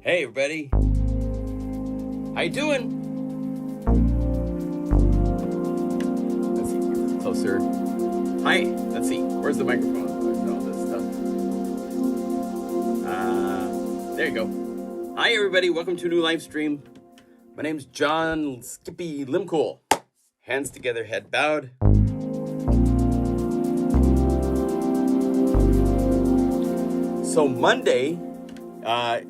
Hey everybody, how you doing? Let's see, get this closer. Hi, let's see, where's the microphone? All this stuff. There you go. Hi everybody, welcome to a new live stream. My name's John Skippy Limcool. Hands together, head bowed. So Monday,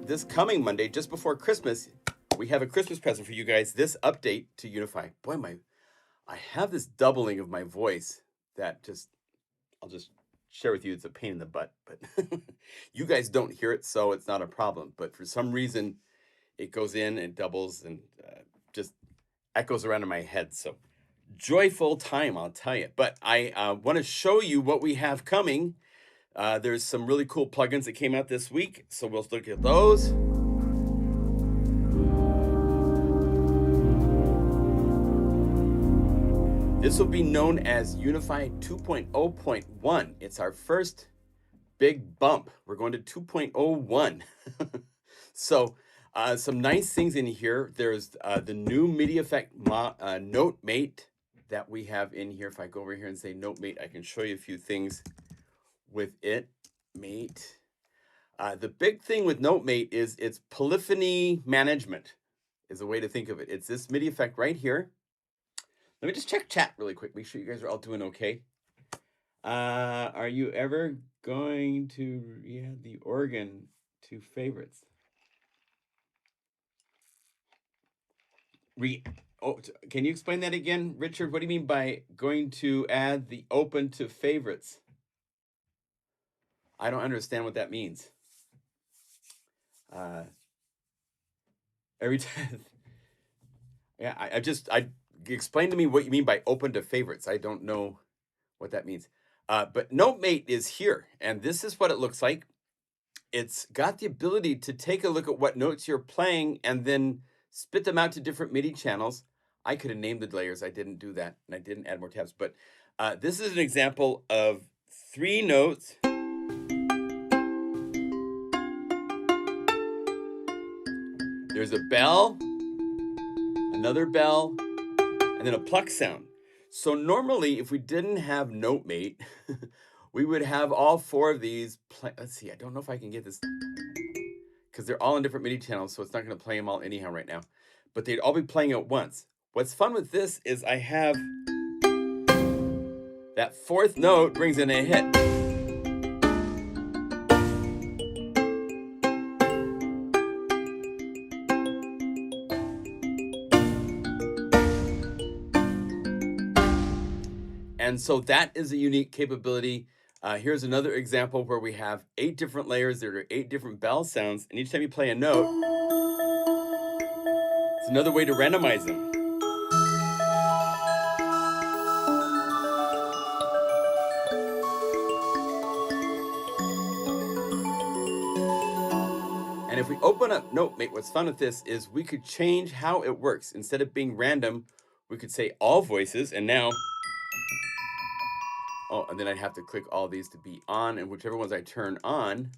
this coming Monday, just before Christmas, we have a Christmas present for you guys. This update to Unify. Boy, I have this doubling of my voice that I'll just share with you. It's a pain in the butt, but you guys don't hear it, so it's not a problem. But for some reason, it goes in and doubles and just echoes around in my head. So joyful time, I'll tell you. But I want to show you what we have coming. There's some really cool plugins that came out this week, so we'll look at those. This will be known as Unify 2.01. It's our first big bump. We're going to 2.01. So some nice things in here. There's the new MIDI effect NoteMate that we have in here. If I go over here and say NoteMate, I can show you a few things with it. Mate. The big thing with NoteMate is its polyphony management is a way to think of it. It's this MIDI effect right here. Let me just check chat really quick. Make sure you guys are all doing okay. Are you ever going to add the organ to favorites? Can you explain that again, Richard? What do you mean by going to add the open to favorites? I don't understand what that means. Every time, yeah, I explain to me what you mean by open to favorites. I don't know what that means. But NoteMate is here, and this is what it looks like. It's got the ability to take a look at what notes you're playing and then spit them out to different MIDI channels. I could have named the layers. I didn't do that, and I didn't add more tabs. But this is an example of 3 notes. There's a bell, another bell, and then a pluck sound. So normally, if we didn't have NoteMate, we would have all 4 of these. Let's see, I don't know if I can get this, because they're all in different MIDI channels, so it's not going to play them all anyhow right now. But they'd all be playing at once. What's fun with this is I have that 4th note brings in a hit. And so that is a unique capability. Here's another example where we have 8 different layers. There are 8 different bell sounds. And each time you play a note, it's another way to randomize them. And if we open up NoteMate, what's fun with this is we could change how it works. Instead of being random, we could say all voices, and now... Oh, and then I'd have to click all these to be on, and whichever ones I turn on.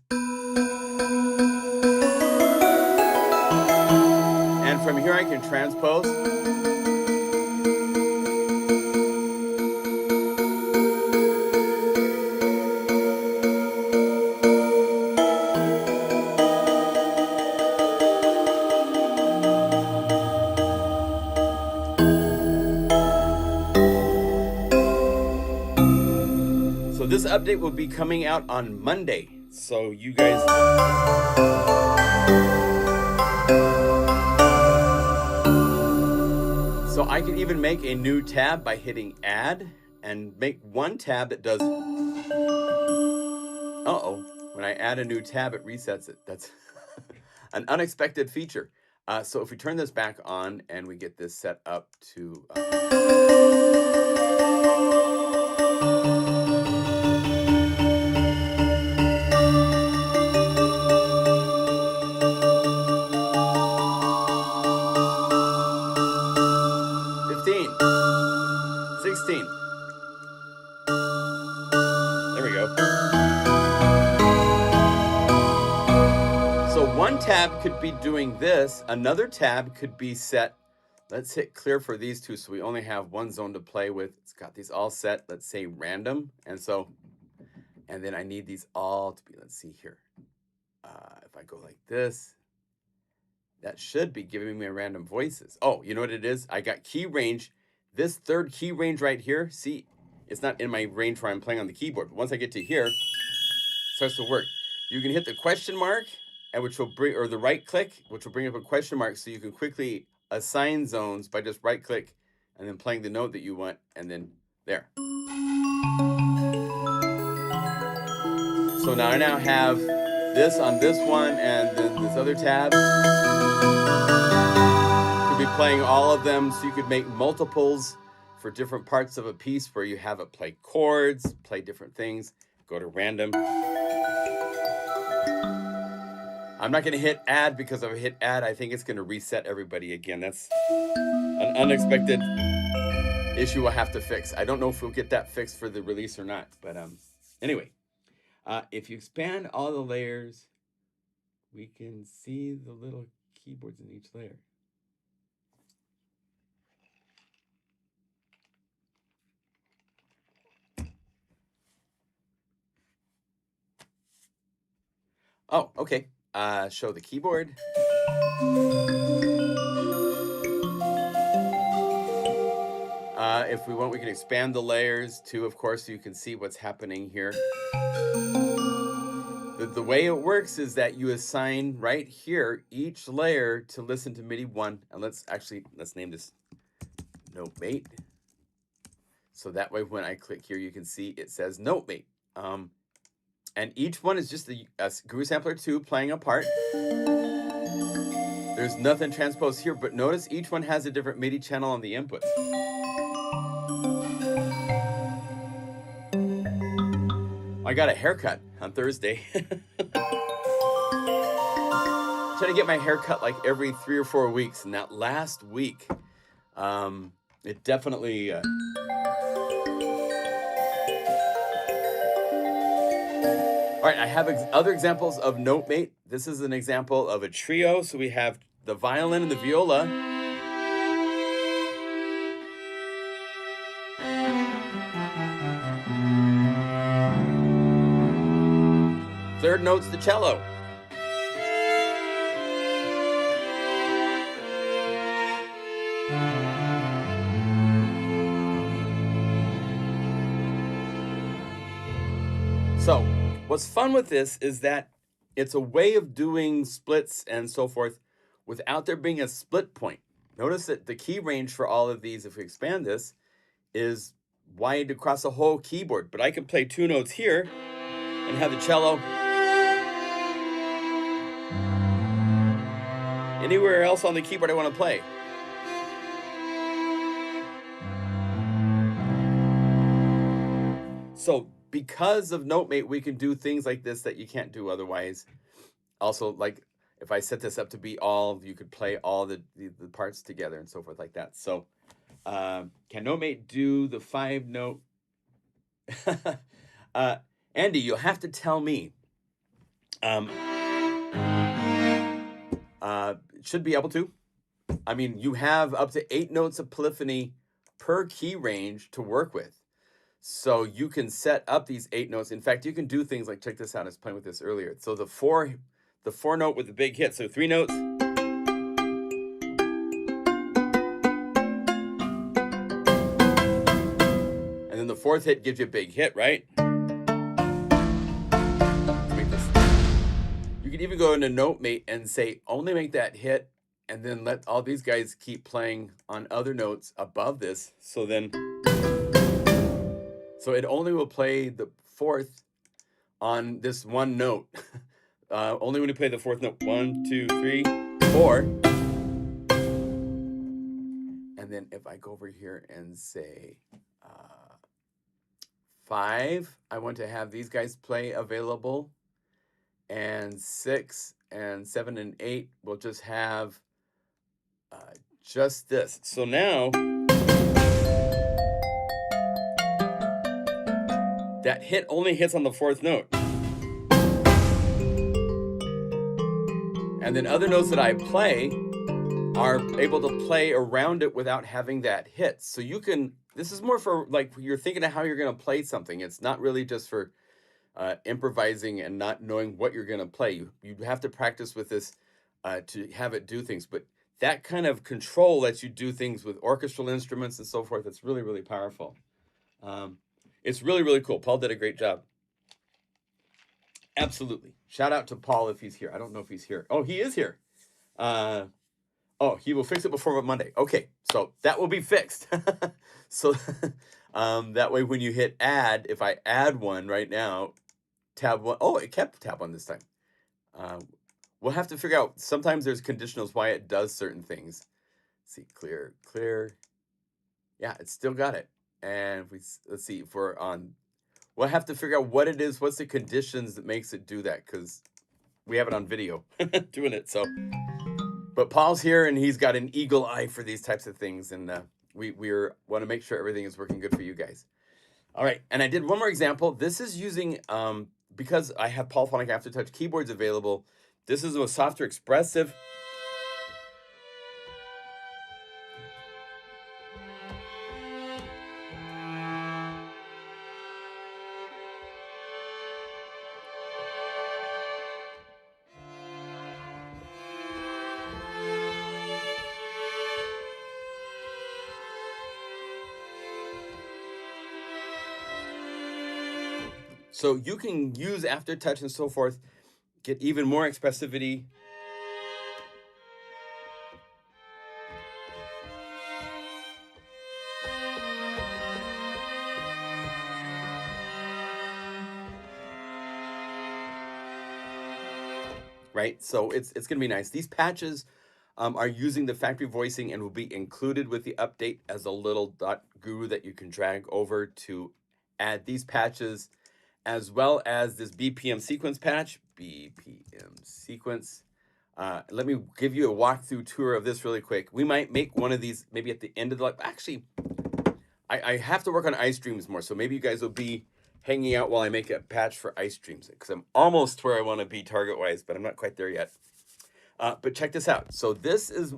And from here I can transpose. This update will be coming out on Monday, so you guys... So I can even make a new tab by hitting add and make one tab that does... Uh-oh, when I add a new tab, it resets it. That's an unexpected feature. So if we turn this back on and we get this set up to... tab could be doing this. Another tab could be set. Let's hit clear for these two so we only have one zone to play with. It's got these all set. Let's say random. And then I need these all to be, let's see here. If I go like this, that should be giving me random voices. Oh, you know what it is? I got key range. This third key range right here, see, it's not in my range where I'm playing on the keyboard. But once I get to here, it starts to work. You can hit the question mark, and which will bring, or the right click, which will bring up a question mark, so you can quickly assign zones by just right click and then playing the note that you want, and then there. So now I have this on this one and then this other tab. Could be playing all of them, so you could make multiples for different parts of a piece where you have it play chords, play different things, go to random. I'm not going to hit add, because if I hit add, I think it's going to reset everybody again. That's an unexpected issue we'll have to fix. I don't know if we'll get that fixed for the release or not, but anyway. If you expand all the layers, we can see the little keyboards in each layer. Oh, okay. Show the keyboard. If we want, we can expand the layers too, of course, so you can see what's happening here. The way it works is that you assign right here each layer to listen to MIDI 1. And let's name this NoteMate. So that way when I click here, you can see it says NoteMate. And each one is just a GUI sampler 2 playing a part. There's nothing transposed here, but notice each one has a different MIDI channel on the inputs. I got a haircut on Thursday. Try to get my hair cut like every 3 or 4 weeks, and that last week, it definitely. All right, I have other examples of NoteMate. This is an example of a trio. So we have the violin and the viola. Third note's the cello. So, what's fun with this is that it's a way of doing splits and so forth without there being a split point. Notice that the key range for all of these, if we expand this, is wide across the whole keyboard. But I can play 2 notes here and have the cello anywhere else on the keyboard I want to play. So because of NoteMate, we can do things like this that you can't do otherwise. Also, like if I set this up to be all, you could play all the parts together and so forth like that. So can NoteMate do the 5-note? Andy, you'll have to tell me. Should be able to. I mean, you have up to 8 notes of polyphony per key range to work with. So you can set up these 8 notes. In fact, you can do things like, check this out, I was playing with this earlier. So the 4 note with the big hit. So 3 notes. And then the 4th hit gives you a big hit, right? You could even go into NoteMate and say, only make that hit, and then let all these guys keep playing on other notes above this. So it only will play the 4th on this one note. Only when you play the 4th note. 1, 2, 3, 4. And then if I go over here and say 5, I want to have these guys play available. And 6 and 7 and 8 will just have just this. So now that hit only hits on the 4th note. And then other notes that I play are able to play around it without having that hit. So you can, this is more for like, you're thinking of how you're going to play something. It's not really just for improvising and not knowing what you're going to play. You have to practice with this to have it do things. But that kind of control lets you do things with orchestral instruments and so forth. It's really, really powerful. It's really, really cool. Paul did a great job. Absolutely. Shout out to Paul if he's here. I don't know if he's here. Oh, he is here. Oh, he will fix it before Monday. Okay, so that will be fixed. So that way when you hit add, if I add one right now, tab one, oh, it kept tab one this time. We'll have to figure out, sometimes there's conditionals why it does certain things. Let's see, clear. Yeah, it's still got it. And if we, let's see, if we're on, we'll have to figure out what it is, what's the conditions that makes it do that, because we have it on video doing it, so. But Paul's here, and he's got an eagle eye for these types of things, and we want to make sure everything is working good for you guys. All right, and I did one more example. This is using, because I have polyphonic aftertouch keyboards available, this is a softer expressive. So you can use aftertouch and so forth, get even more expressivity. Right, so it's gonna be nice. These patches are using the factory voicing and will be included with the update as a little .guru that you can drag over to add these patches, as well as this BPM sequence patch, BPM sequence. Let me give you a walkthrough tour of this really quick. We might make one of these maybe at the end of the, actually, I have to work on iStreams more, so maybe you guys will be hanging out while I make a patch for iStreams, because I'm almost where I want to be target-wise, but I'm not quite there yet. But check this out. So this is,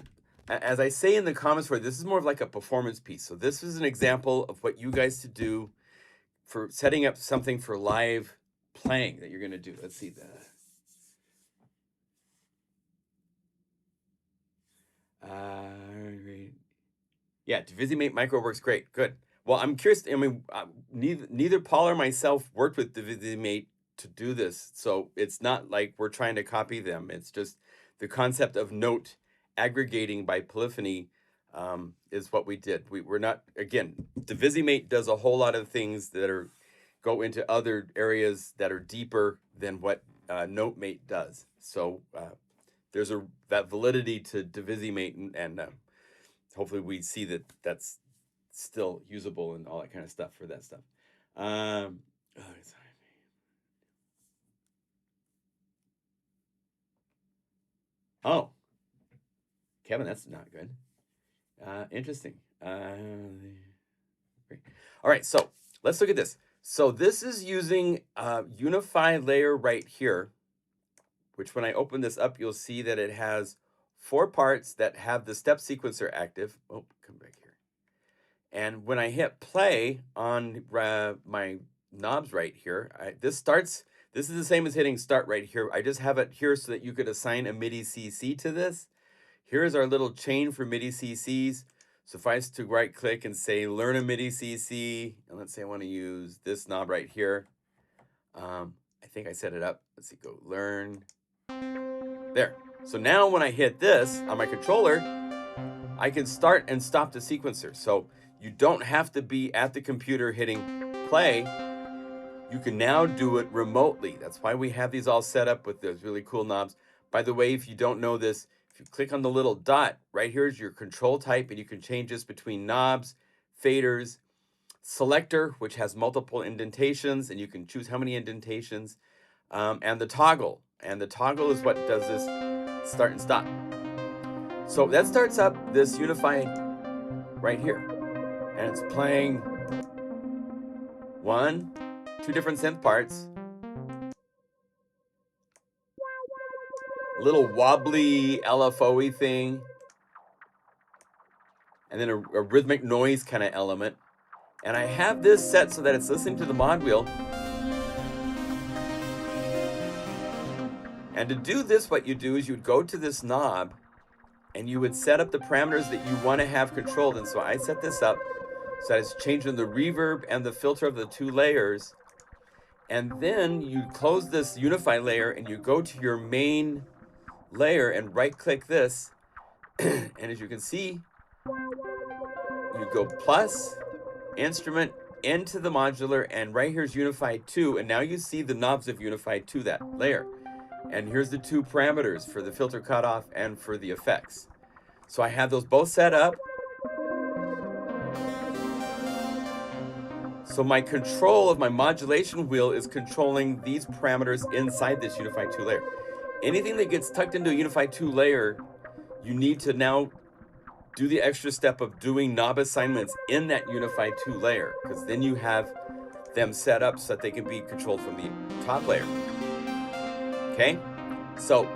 as I say in the comments, for this is more of like a performance piece. So this is an example of what you guys to do for setting up something for live playing that you're going to do. Let's see that. Yeah, Divisimate Micro works great. Good. Well, I'm curious. I mean, neither Paul or myself worked with Divisimate to do this, so it's not like we're trying to copy them. It's just the concept of note aggregating by polyphony is what we did. We're not, again, Divisimate does a whole lot of things that go into other areas that are deeper than what NoteMate does. So there's that validity to Divisimate, and hopefully we see that that's still usable and all that kind of stuff for that stuff. Oh, Kevin, that's not good. Interesting. Great. All right, so let's look at this. So this is using Unify layer right here, which when I open this up, you'll see that it has 4 parts that have the step sequencer active. Oh, come back here. And when I hit play on my knobs right here, this is the same as hitting start right here. I just have it here so that you could assign a MIDI CC to this. Here's our little chain for MIDI CCs. Suffice to right click and say learn a MIDI CC. And let's say I want to use this knob right here. I think I set it up. Let's see, go learn. There. So now when I hit this on my controller, I can start and stop the sequencer. So you don't have to be at the computer hitting play. You can now do it remotely. That's why we have these all set up with those really cool knobs. By the way, if you don't know this, if you click on the little dot, right here is your control type, and you can change this between knobs, faders, selector, which has multiple indentations, and you can choose how many indentations, and the toggle. And the toggle is what does this start and stop. So that starts up this Unify right here. And it's playing 2 different synth parts. little wobbly LFO-y thing, and then a rhythmic noise kind of element. And I have this set so that it's listening to the mod wheel. And to do this, what you do is you would go to this knob and you would set up the parameters that you want to have controlled. And so I set this up so that it's changing the reverb and the filter of the two layers. And then you close this Unify layer and you go to your main layer and right click this. And as you can see, you go plus, instrument, into the modular, and right here's Unify 2. And now you see the knobs of Unify to that layer. And here's the two parameters for the filter cutoff and for the effects. So I have those both set up. So my control of my modulation wheel is controlling these parameters inside this Unify 2 layer. Anything that gets tucked into a Unify 2 layer, you need to now do the extra step of doing knob assignments in that Unify 2 layer, because then you have them set up so that they can be controlled from the top layer. Okay, so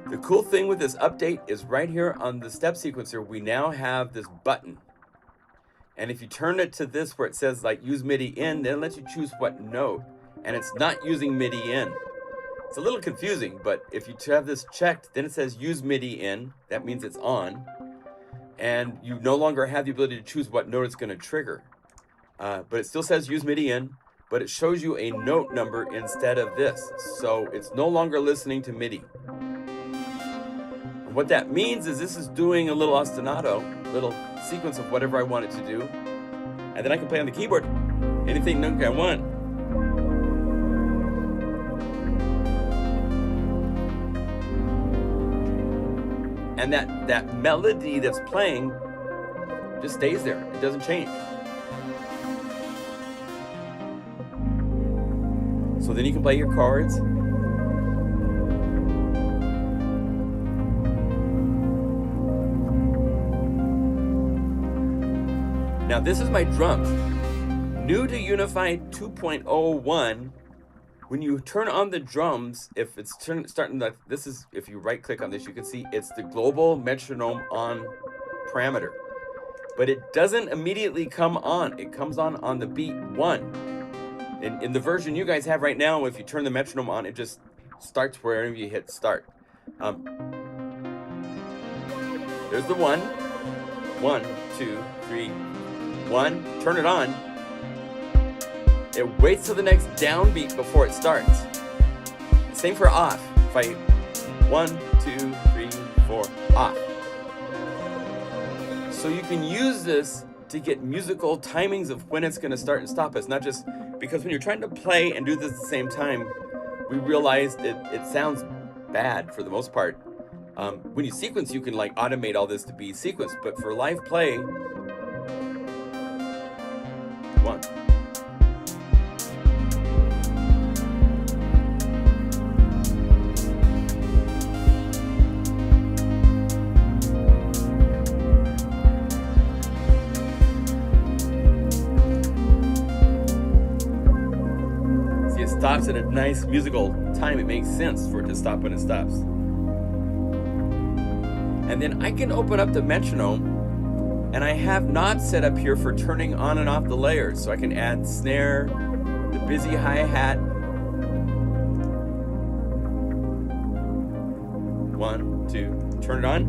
the cool thing with this update is right here on the step sequencer, we now have this button. And if you turn it to this where it says like use MIDI in, then it lets you choose what note. And it's not using MIDI in. It's a little confusing, but if you have this checked, then it says use MIDI in. That means it's on. And you no longer have the ability to choose what note it's going to trigger. But it still says use MIDI in, but it shows you a note number instead of this. So it's no longer listening to MIDI. And what that means is this is doing a little ostinato, little sequence of whatever I want it to do. And then I can play on the keyboard anything note I want. And that melody that's playing just stays there. It doesn't change. So then you can play your chords. Now this is my drums. New to Unify 2.01, when you turn on the drums, if it's starting like this is, if you right click on this, you can see it's the global metronome on parameter. But it doesn't immediately come on. It comes on the beat 1. In the version you guys have right now, if you turn the metronome on, it just starts wherever you hit start. There's the 1. 1, 2, 3, 1. Turn it on. It waits till the next downbeat before it starts. Same for off. If I 1, 2, 3, 4, off. So you can use this to get musical timings of when it's going to start and stop. It's not just because when you're trying to play and do this at the same time, we realized it sounds bad for the most part. When you sequence, you can like automate all this to be sequenced, but for live play, 1. Stops at a nice musical time. It makes sense for it to stop when it stops. And then I can open up the metronome, and I have knobs set up here for turning on and off the layers. So I can add snare, the busy hi-hat. 1, 2, turn it on.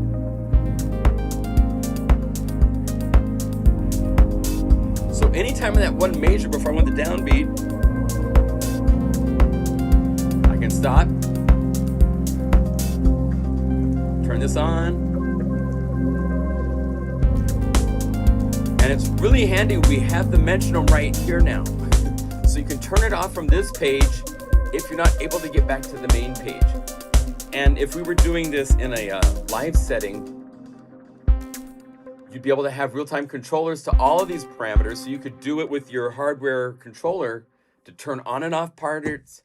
So anytime in that one measure before I want the downbeat, stop, turn this on, and it's really handy. We have the metronome right here now, so you can turn it off from this page if you're not able to get back to the main page. And if we were doing this in a live setting, you'd be able to have real-time controllers to all of these parameters, so you could do it with your hardware controller to turn on and off parts.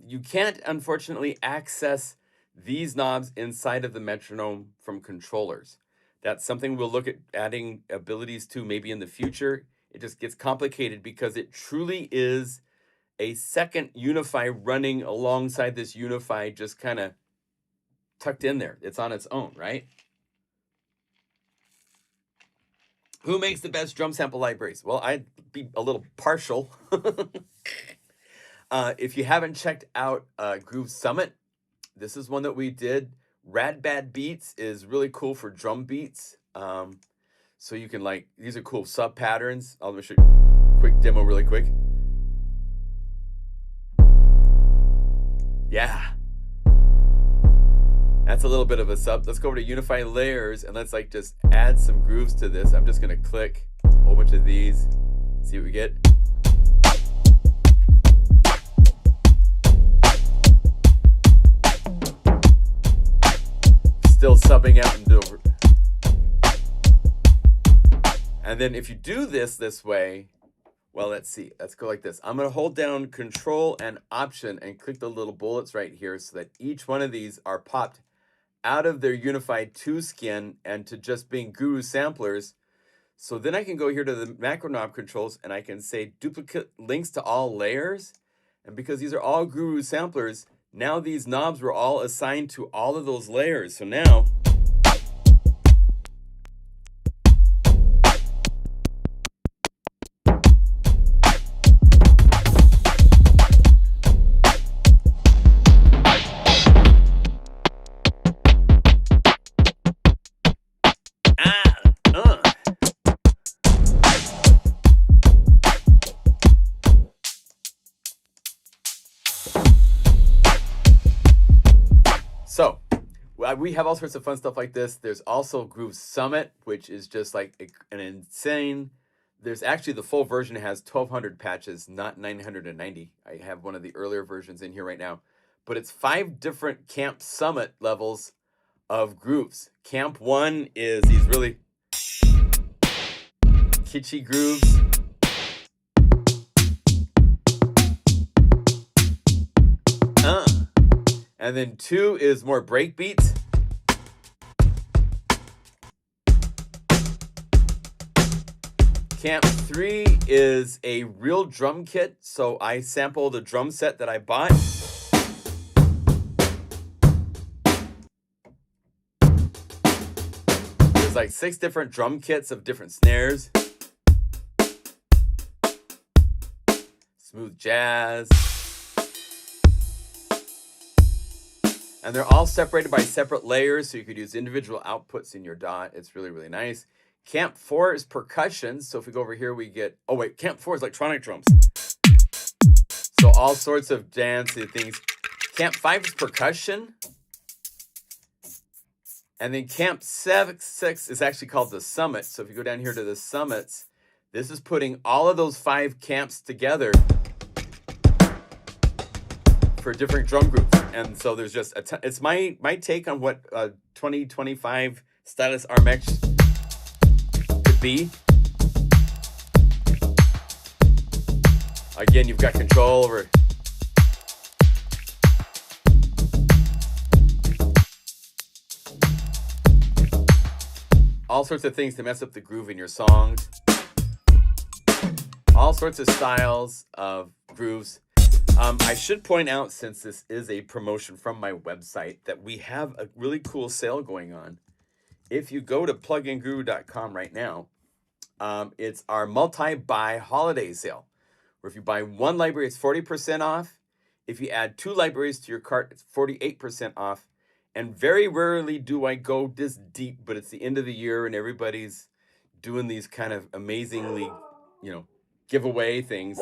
You can't, unfortunately, access these knobs inside of the metronome from controllers. That's something we'll look at adding abilities to maybe in the future. It just gets complicated because it truly is a second Unify running alongside this Unify, just kind of tucked in there. It's on its own, right? Who makes the best drum sample libraries? Well, I'd be a little partial. If you haven't checked out Groove Summit, this is one that we did. Rad Bad Beats is really cool for drum beats. So you can like, these are cool sub patterns. I'll show you a quick demo really quick. Yeah. That's a little bit of a sub. Let's go over to Unify layers and let's like just add some grooves to this. I'm just gonna click a whole bunch of these, see what we get. Still subbing out and over. And then if you do this way, well, let's see. Let's go like this. I'm going to hold down Control and Option and click the little bullets right here so that each one of these are popped out of their Unify 2 skin and to just being Guru samplers. So then I can go here to the macro knob controls and I can say duplicate links to all layers. And because these are all Guru samplers, now these knobs were all assigned to all of those layers. So now, so we have all sorts of fun stuff like this. There's also Groove Summit, which is just like an insane. There's actually the full version has 1,200 patches, not 990. I have one of the earlier versions in here right now. But it's 5 different Camp Summit levels of grooves. Camp 1 is these really kitschy grooves. And then 2 is more break beats. Camp 3 is a real drum kit. So I sampled a drum set that I bought. There's like 6 different drum kits of different snares. Smooth jazz. And they're all separated by separate layers, so you could use individual outputs in your DAW. It's really, really nice. Camp 4 is percussion. So if we go over here, we get, oh wait, Camp 4 is electronic drums. So all sorts of dancey things. Camp 5 is percussion. And then Camp 6 is actually called the Summit. So if you go down here to the Summits, this is putting all of those 5 camps together for different drum groups. And so there's just it's my take on what 2025 Stylus RMX could be. Again, you've got control over all sorts of things to mess up the groove in your songs. All sorts of styles of grooves. I should point out, since this is a promotion from my website, that we have a really cool sale going on. If you go to pluginguru.com right now, it's our multi-buy holiday sale, where if you buy 1 library, it's 40% off. If you add 2 libraries to your cart, it's 48% off. And very rarely do I go this deep, but it's the end of the year and everybody's doing these kind of amazingly, giveaway things.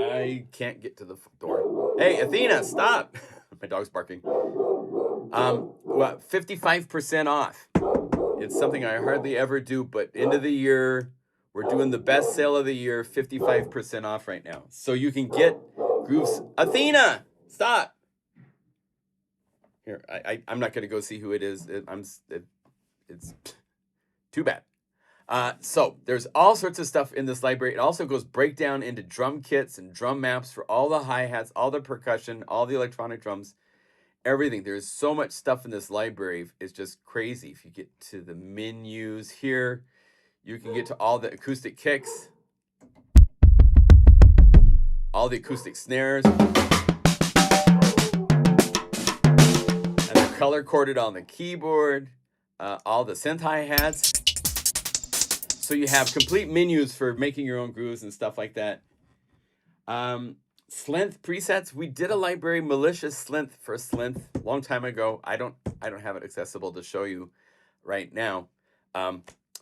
I can't get to the door. Hey, Athena, stop. My dog's barking. 55% off. It's something I hardly ever do, but end of the year, we're doing the best sale of the year, 55% off right now. So you can get grooves. Athena, stop. Here, I'm not going to go see who it is. It's too bad. So there's all sorts of stuff in this library. It also goes breakdown into drum kits and drum maps for all the hi-hats, all the percussion, all the electronic drums, everything. There's so much stuff in this library. It's just crazy. If you get to the menus here, you can get to all the acoustic kicks, all the acoustic snares. color coded on the keyboard, all the synth hi-hats. So you have complete menus for making your own grooves and stuff like that. Synth presets. We did a library, malicious synth for synth, a long time ago. I don't have it accessible to show you right now.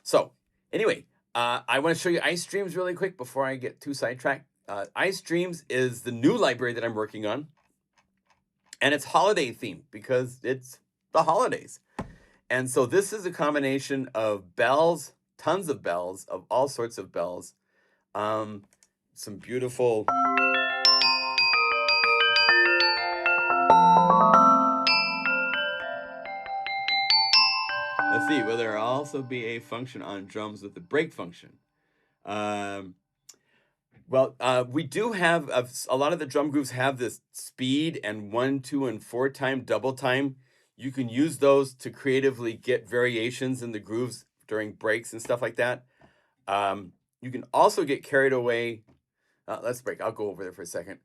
So anyway, I want to show you iStreams really quick before I get too sidetracked. iStreams is the new library that I'm working on, and it's holiday themed because it's the holidays. And so this is a combination of bells, tons of bells, of all sorts of bells, some beautiful. Let's see, will there also be a function on drums with the break function? We do have, a lot of the drum grooves have this speed and 1, 2, and 4 time double time. You can use those to creatively get variations in the grooves during breaks and stuff like that. You can also get carried away. Let's break. I'll go over there for a second.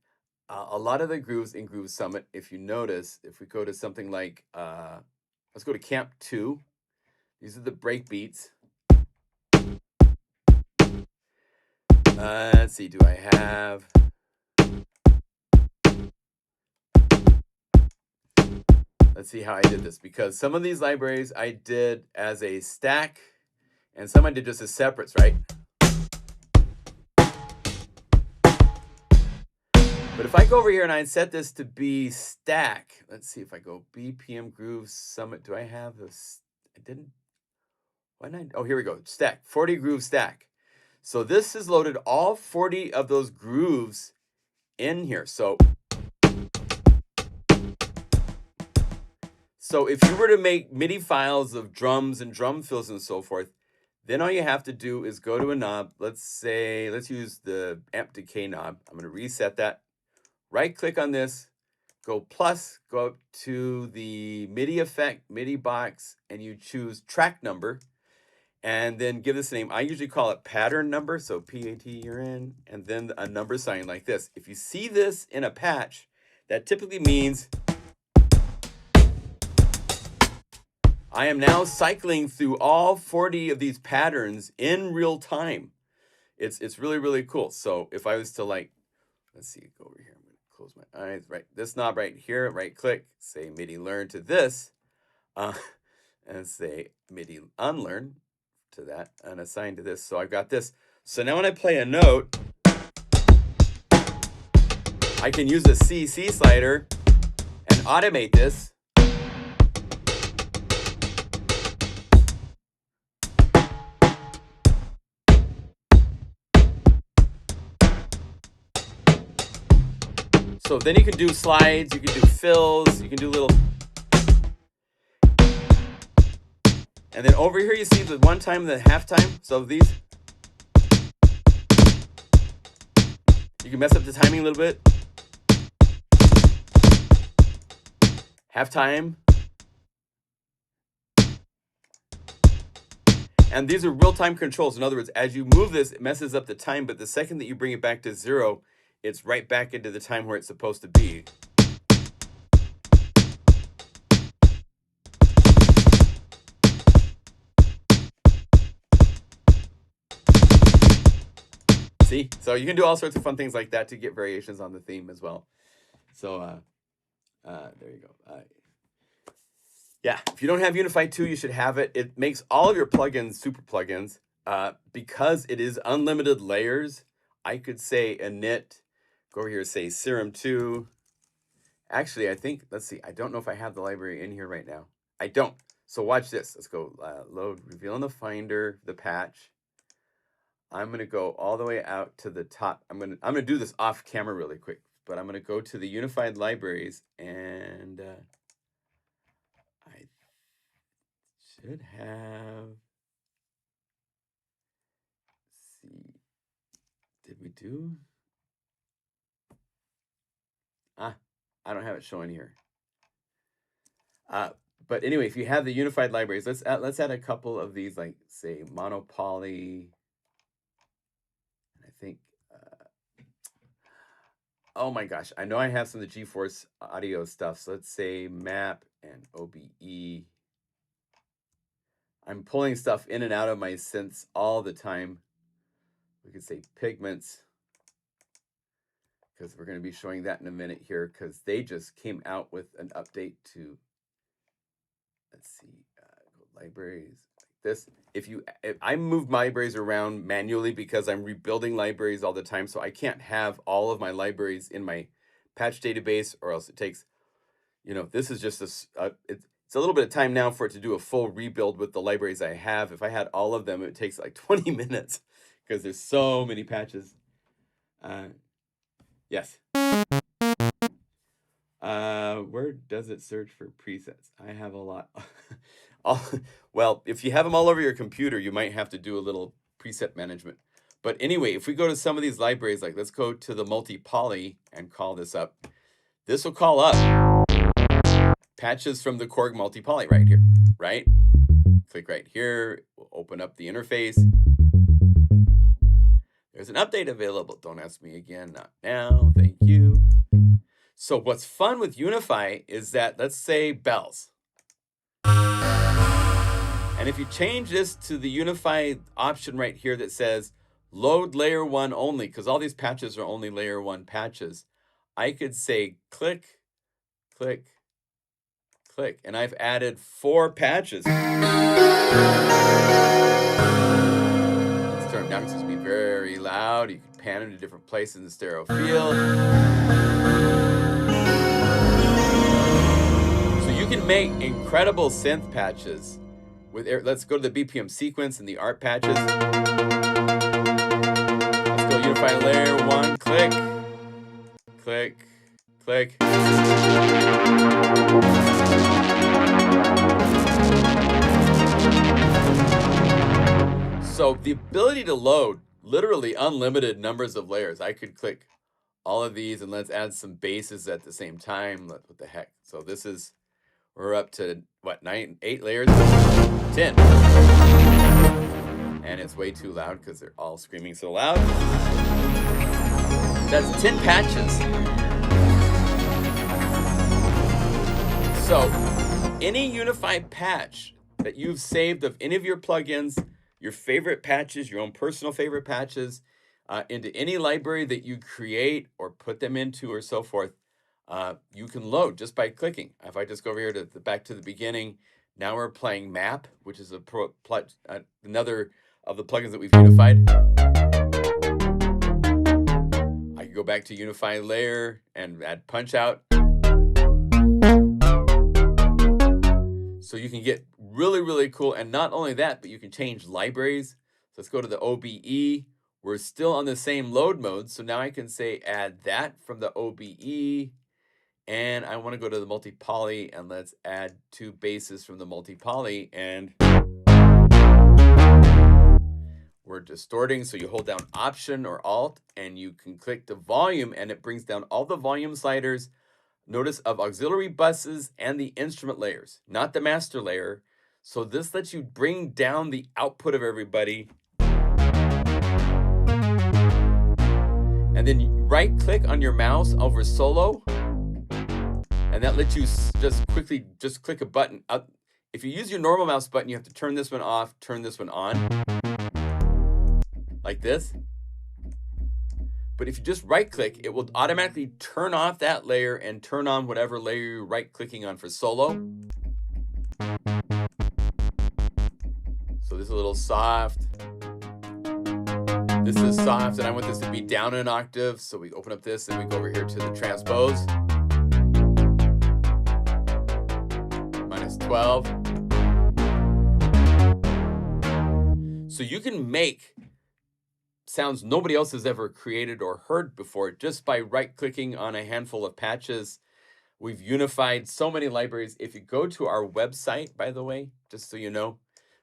A lot of the grooves in Groove Summit, if you notice, if we go to something like, let's go to Camp 2. These are the break beats. Let's see, do I have... Let's see how I did this, because some of these libraries I did as a stack, and some I did just as separates, right? But if I go over here and I set this to be stack, let's see if I go BPM Groove Summit. Do I have this? I didn't. Why not? Oh, here we go. Stack, 40 groove stack. So this has loaded all 40 of those grooves in here. So if you were to make MIDI files of drums and drum fills and so forth, then all you have to do is go to a knob. Let's use the amp decay knob. I'm going to reset that. Right click on this, go plus, go up to the MIDI effect, MIDI box, and you choose track number, and then give this a name. I usually call it pattern number, so PAT you're in, and then a number sign like this. If you see this in a patch, that typically means I am now cycling through all 40 of these patterns in real time. It's really, really cool. So if I was to let's see, go over here. Close my eyes, right? This knob right here, right click, say MIDI learn to this, and say MIDI unlearn to that, and assign to this. So I've got this. So now when I play a note, I can use a CC slider and automate this. So then you can do slides, you can do fills, you can do little. And then over here you see the one time and the half time. So these, you can mess up the timing a little bit. Half time. And these are real-time controls. In other words, as you move this, it messes up the time, but the second that you bring it back to 0, it's right back into the time where it's supposed to be. See? So you can do all sorts of fun things like that to get variations on the theme as well. So there you go. Yeah, if you don't have Unify 2, you should have it. It makes all of your plugins super plugins. Because it is unlimited layers, I could say init, go over here, say Serum 2. Actually, I think, let's see, I don't know if I have the library in here right now. I don't. So watch this. Let's go load, reveal in the Finder, the patch. I'm going to go all the way out to the top. I'm going to do this off camera really quick, but I'm going to go to the Unified Libraries, and I should have, let's see, did we do? I don't have it showing here. But anyway, if you have the Unified Libraries, let's add a couple of these, like say monopoly. I think oh my gosh, I know I have some of the GeForce audio stuff. So let's say map and OBE. I'm pulling stuff in and out of my synths all the time. We could say Pigments, because we're going to be showing that in a minute here, because they just came out with an update to, let's see, libraries like this. If I move libraries around manually because I'm rebuilding libraries all the time, so I can't have all of my libraries in my patch database, or else it takes, this is just it's a little bit of time now for it to do a full rebuild with the libraries I have. If I had all of them, it takes like 20 minutes because there's so many patches. Yes. Where does it search for presets? I have a lot. Well, if you have them all over your computer, you might have to do a little preset management. But anyway, if we go to some of these libraries, like let's go to the multi-poly and call this up. This will call up patches from the Korg multi-poly right here, right? Click right here, we'll open up the interface. There's an update available. Don't ask me again, not now, thank you. So what's fun with Unify is that, let's say bells. And if you change this to the Unify option right here that says load layer 1 only, because all these patches are only layer 1 patches, I could say click, click, click, and I've added 4 patches. Let's turn them down because it's be very loud. You can pan them to different places in the stereo field. So you can make incredible synth patches with let's go to the BPM sequence and the art patches. Let's go Unify layer 1, click, click, click. So the ability to load literally unlimited numbers of layers. I could click all of these and let's add some basses at the same time. What the heck? So this is, we're up to what, 8 layers? 10. And it's way too loud because they're all screaming so loud. That's 10 patches. So any Unify patch that you've saved of any of your plugins, your favorite patches, your own personal favorite patches, into any library that you create or put them into or so forth, you can load just by clicking. If I just go over here to back to the beginning, now we're playing Map, which is another of the plugins that we've unified. I can go back to Unify layer and add Punch Out. So you can get really, really cool. And not only that, but you can change libraries. So let's go to the OBE. We're still on the same load mode. So now I can say add that from the OBE. And I want to go to the multi-poly and let's add 2 basses from the multi-poly. And we're distorting. So you hold down Option or Alt and you can click the volume and it brings down all the volume sliders. Notice of auxiliary buses and the instrument layers, not the master layer. So this lets you bring down the output of everybody. And then right click on your mouse over solo. And that lets you just quickly click a button. If you use your normal mouse button, you have to turn this one off, turn this one on. Like this. But if you just right click, it will automatically turn off that layer and turn on whatever layer you're right clicking on for solo. So this is a little soft. This is soft and I want this to be down an octave. So we open up this and we go over here to the transpose. -12. So you can make sounds nobody else has ever created or heard before just by right-clicking on a handful of patches. We've unified so many libraries. If you go to our website, by the way, just so you know,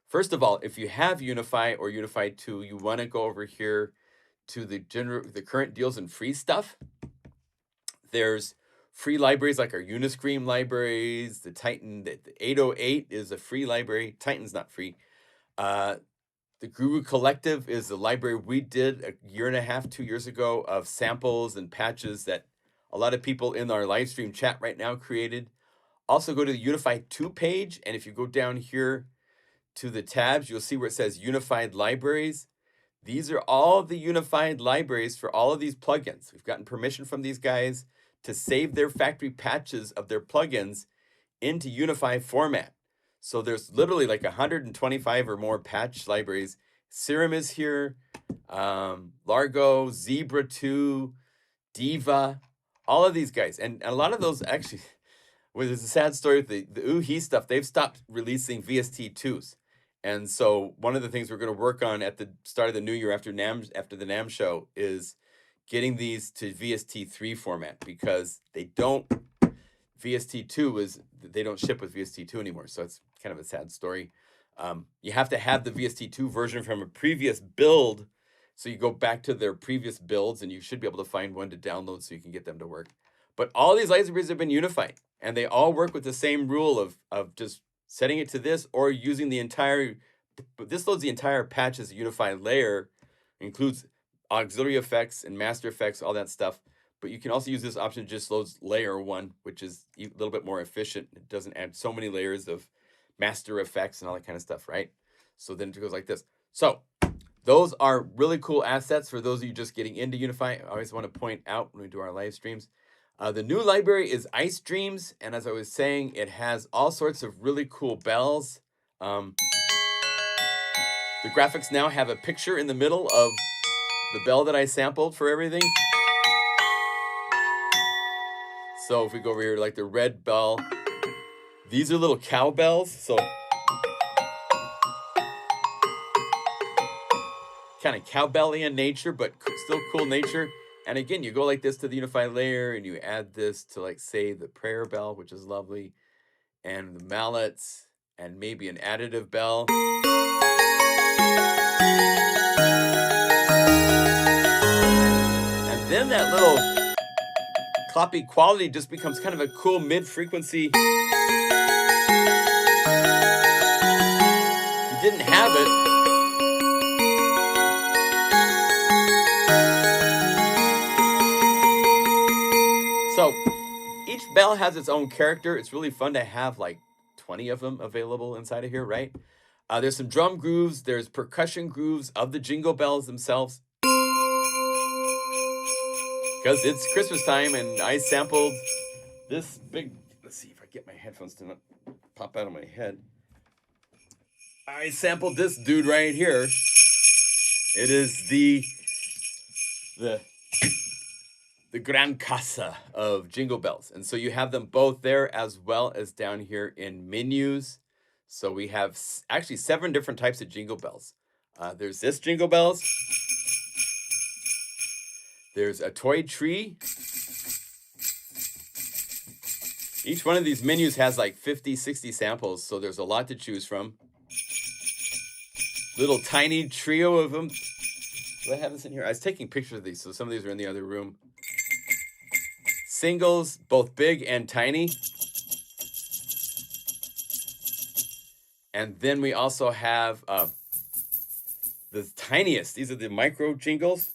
first of all, if you have Unify or Unify 2, you want to go over here to the current deals and free stuff. There's free libraries like our Uniscream libraries, the Titan, the 808 is a free library. Titan's not free. The Guru Collective is the library we did a year and a half, 2 years ago of samples and patches that a lot of people in our live stream chat right now created. Also go to the Unify 2 page, and if you go down here to the tabs, you'll see where it says Unified Libraries. These are all the unified libraries for all of these plugins. We've gotten permission from these guys to save their factory patches of their plugins into Unify format. So there's literally like 125 or more patch libraries. Serum is here, Largo, Zebra 2, Diva, all of these guys. And a lot of those actually, well, there's a sad story with the UHE stuff. They've stopped releasing VST2s. And so one of the things we're going to work on at the start of the new year after the NAMM show is getting these to VST3 format, because they don't ship with VST2 anymore. So it's kind of a sad story. You have to have the VST2 version from a previous build. So you go back to their previous builds and you should be able to find one to download so you can get them to work. But all these libraries have been unified, and they all work with the same rule of just setting it to this or using the entire, this loads the entire patch as a unified layer, includes auxiliary effects and master effects, all that stuff. But you can also use this option, just loads layer 1, which is a little bit more efficient. It doesn't add so many layers of master effects and all that kind of stuff, right? So then it goes like this. So those are really cool assets for those of you just getting into Unify. I always want to point out when we do our live streams. The new library is Ice Dreams, and as I was saying, it has all sorts of really cool bells. The graphics now have a picture in the middle of the bell that I sampled for everything. So if we go over here, like the red bell, these are little cowbells, so kind of cowbelly in nature, but still cool nature. And again, you go like this to the Unify layer, and you add this to, like, say, the prayer bell, which is lovely, and the mallets, and maybe an additive bell. And then that little cloppy quality just becomes kind of a cool mid-frequency. If you didn't have it, so each bell has its own character. It's really fun to have like 20 of them available inside of here, right? There's some drum grooves. There's percussion grooves of the jingle bells themselves. Because it's Christmas time, and I sampled this big, let's see if I get my headphones to not pop out of my head. I sampled this dude right here. It is the Gran Casa of jingle bells. And so you have them both there as well as down here in menus. So we have actually 7 different types of jingle bells. There's this jingle bells. There's a toy tree. Each one of these menus has like 50, 60 samples. So there's a lot to choose from. Little tiny trio of them. Do I have this in here? I was taking pictures of these, so some of these are in the other room. Singles, both big and tiny. And then we also have the tiniest. These are the micro jingles.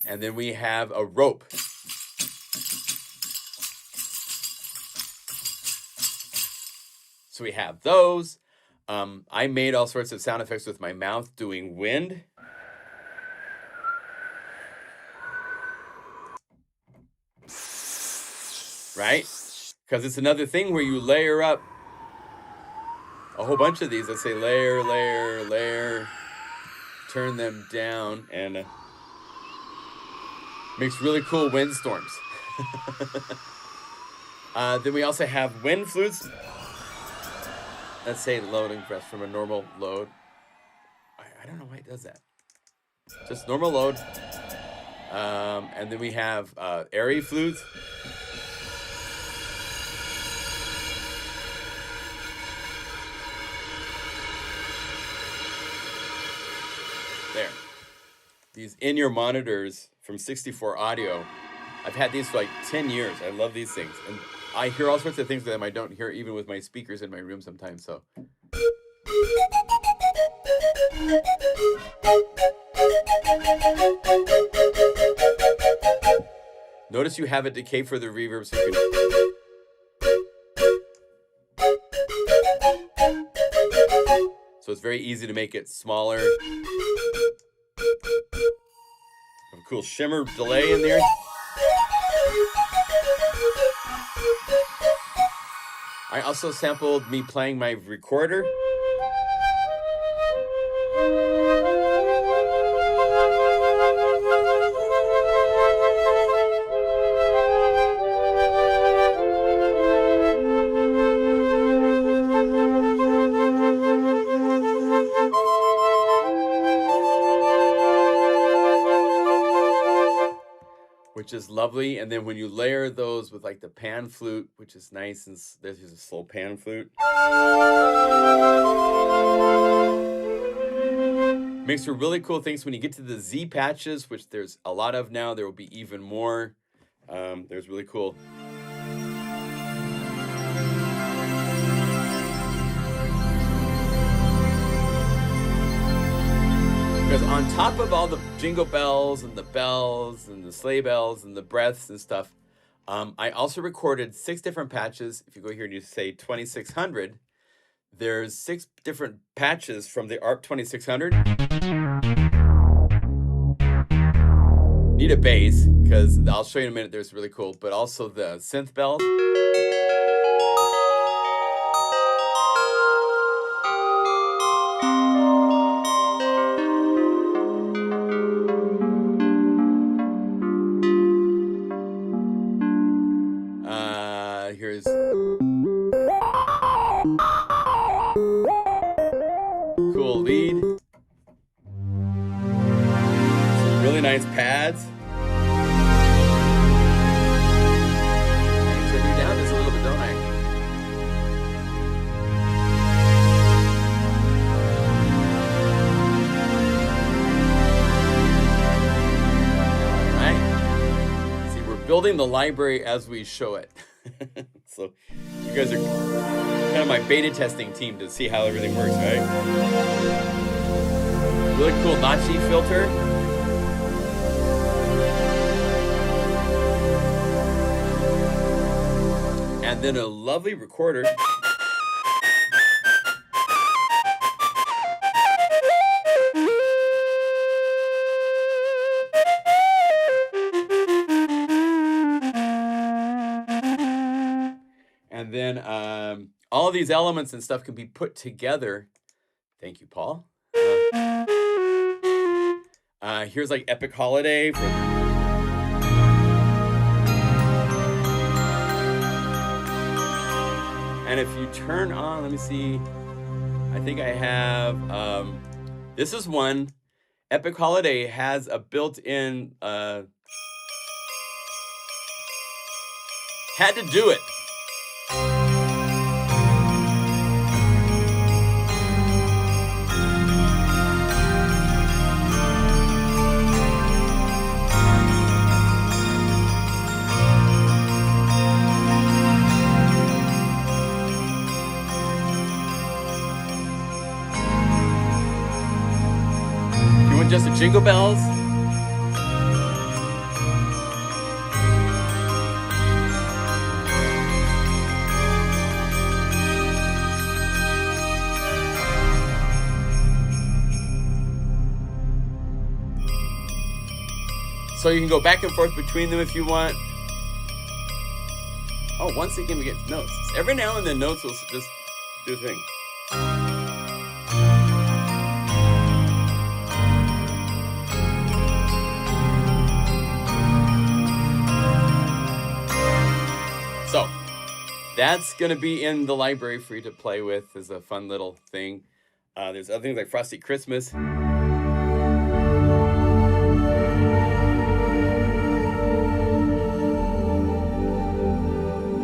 And then we have a rope. So we have those. I made all sorts of sound effects with my mouth doing wind. Right? Because it's another thing where you layer up a whole bunch of these. Let's say layer, layer, layer, turn them down, and makes really cool windstorms. Then we also have wind flutes. Let's say loading press from a normal load. I don't know why it does that. Just normal load. And then we have airy flutes. There. These in-ear monitors from 64 Audio. I've had these for like 10 years. I love these things. And I hear all sorts of things with them I don't hear even with my speakers in my room sometimes. So Notice you have it decay for the reverb so you can... So it's very easy to make it smaller. Have a cool shimmer delay in there. I also sampled me playing my recorder. Which is lovely. And then when you layer those with like the pan flute, which is nice, and this is a slow pan flute, makes for really cool things. When you get to the Z patches, which there's a lot of now, there will be even more. There's really cool. Because on top of all the jingle bells and the sleigh bells and the breaths and stuff, I also recorded 6 different patches. If you go here and you say 2600, there's 6 different patches from the ARP 2600. Need a bass, because I'll show you in a minute, there's really cool, but also the synth bells. Here's cool lead. Some really nice pads. I can turn you down just a little bit, don't I? All right. See, we're building the library as we show it. So you guys are kind of my beta testing team to see how everything works, right? Really cool Nachi filter. And then a lovely recorder. And then all of these elements and stuff can be put together. Thank you, Paul. Here's like Epic Holiday. And if you turn on, let me see. I think I have, this is one. Epic Holiday has a built-in, had to do it. Just the jingle bells. So you can go back and forth between them if you want. Oh, once again we get notes. Every now and then notes will just do a thing. So that's going to be in the library for you to play with as a fun little thing. There's other things like Frosty Christmas.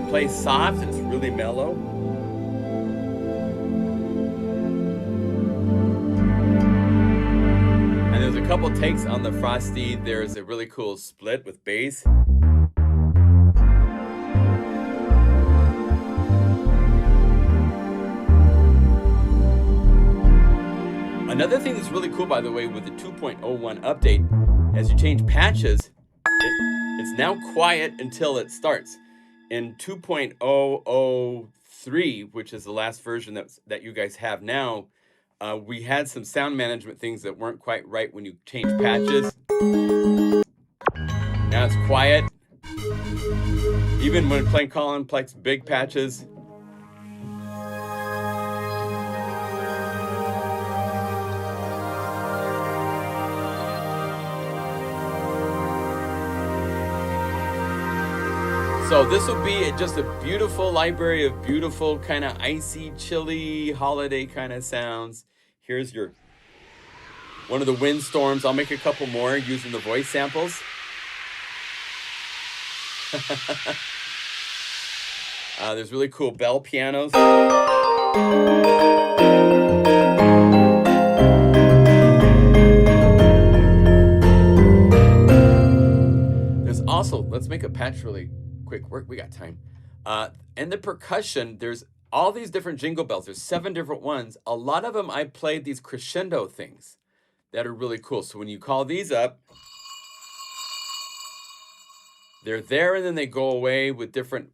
Play soft, it's really mellow. And there's a couple takes on the Frosty. There's a really cool split with bass. Another thing that's really cool, by the way, with the 2.01 update, as you change patches, it's now quiet until it starts. In 2.003, which is the last version that you guys have now, we had some sound management things that weren't quite right when you change patches. Now it's quiet. Even when playing complex big patches. So this will be just a beautiful library of beautiful kind of icy, chilly, holiday kind of sounds. Here's one of the windstorms. I'll make a couple more using the voice samples. There's really cool bell pianos. There's also, let's make a patch really quick. We got time. And the percussion, there's all these different jingle bells. There's 7 different ones. A lot of them I played these crescendo things that are really cool. So when you call these up, they're there and then they go away with different.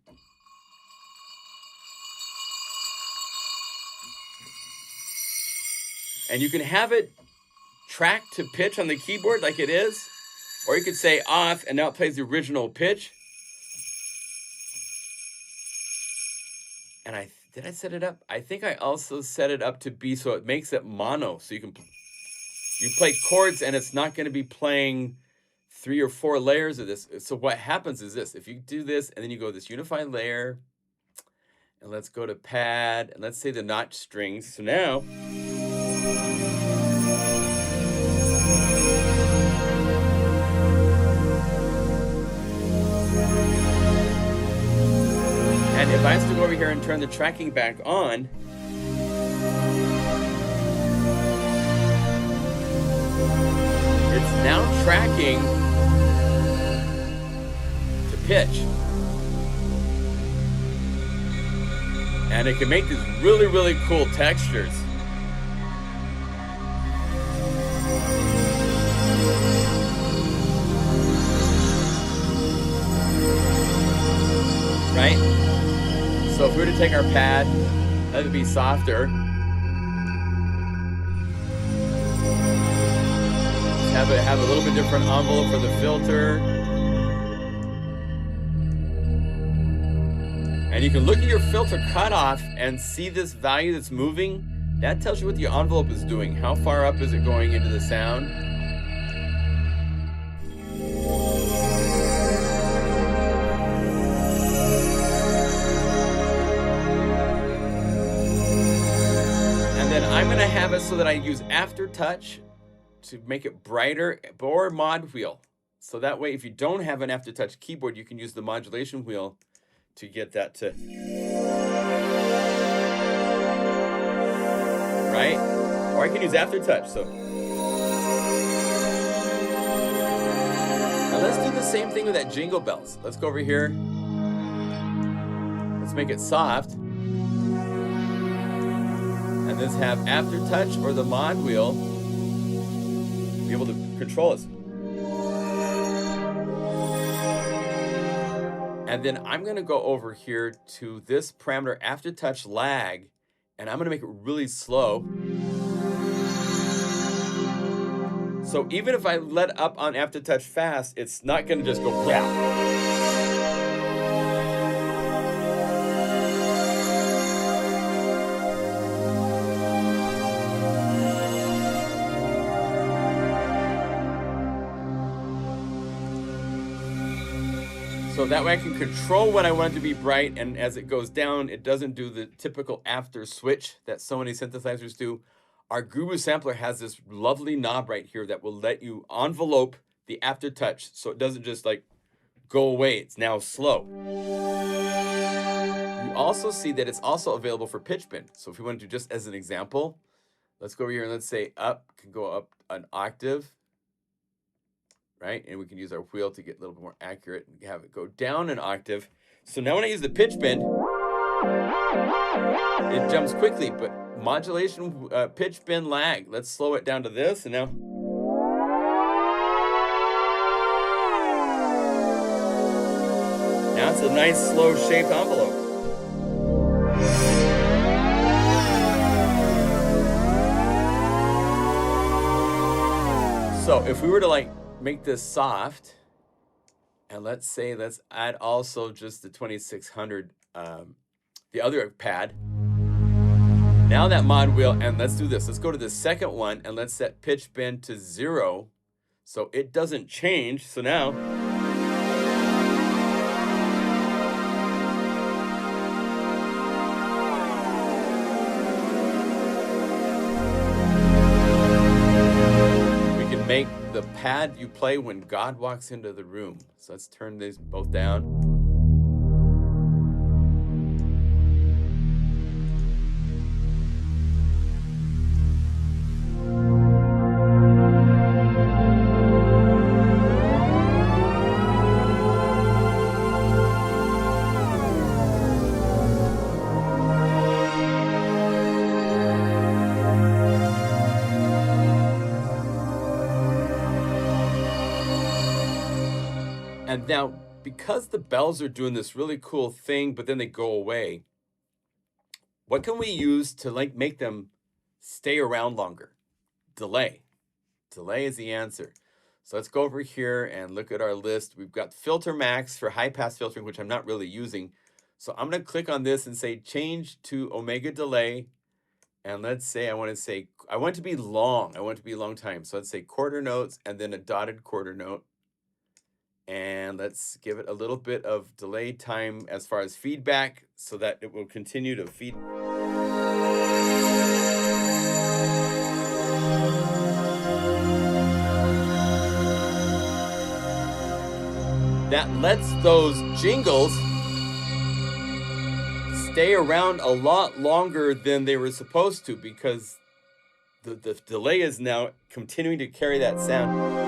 And you can have it tracked to pitch on the keyboard like it is, or you could say off and now it plays the original pitch. And did I set it up? I think I also set it up to be so it makes it mono. So you play chords and it's not going to be playing 3 or 4 layers of this. So what happens is this: if you do this and then you go this Unify layer, and let's go to pad, and let's say the notch strings. So now, and if I was to go over here and turn the tracking back on, it's now tracking to pitch. And it can make these really, really cool textures. Right? So if we were to take our pad, that would be softer. Have a little bit different envelope for the filter. And you can look at your filter cutoff and see this value that's moving. That tells you what the envelope is doing. How far up is it going into the sound? And then I'm going to have it so that I use aftertouch to make it brighter, or mod wheel. So that way, if you don't have an aftertouch keyboard, you can use the modulation wheel to get that to, right? Or I can use aftertouch. So now let's do the same thing with that jingle bells. Let's go over here. Let's make it soft. And let's have aftertouch or the mod wheel be able to control it. And then I'm going to go over here to this parameter, aftertouch lag, and I'm going to make it really slow. So even if I let up on aftertouch fast, it's not going to just go yeah. So that way I can control when I want it to be bright, and as it goes down, it doesn't do the typical after switch that so many synthesizers do. Our Guru sampler has this lovely knob right here that will let you envelope the aftertouch so it doesn't just like go away. It's now slow. You also see that it's also available for pitch bend. So if you want to do just as an example, let's go over here and let's say up can go up an octave. Right? And we can use our wheel to get a little bit more accurate and have it go down an octave. So now when I use the pitch bend, it jumps quickly, but modulation, pitch, bend, lag. Let's slow it down to this, and now. Now it's a nice slow shaped envelope. So if we were to like make this soft, and let's add also just the 2600, the other pad. Now that mod wheel, and let's do this. Let's go to the second one and let's set pitch bend to 0 so it doesn't change. So now we can make the pad you play when God walks into the room. So let's turn these both down. And now, because the bells are doing this really cool thing, but then they go away, what can we use to like make them stay around longer? Delay. Delay is the answer. So let's go over here and look at our list. We've got Filter Max for high pass filtering, which I'm not really using. So I'm going to click on this and say change to Omega Delay. And let's say I want it to be long. I want it to be a long time. So let's say quarter notes and then a dotted quarter note. And let's give it a little bit of delay time as far as feedback so that it will continue to feed. That lets those jingles stay around a lot longer than they were supposed to, because the delay is now continuing to carry that sound.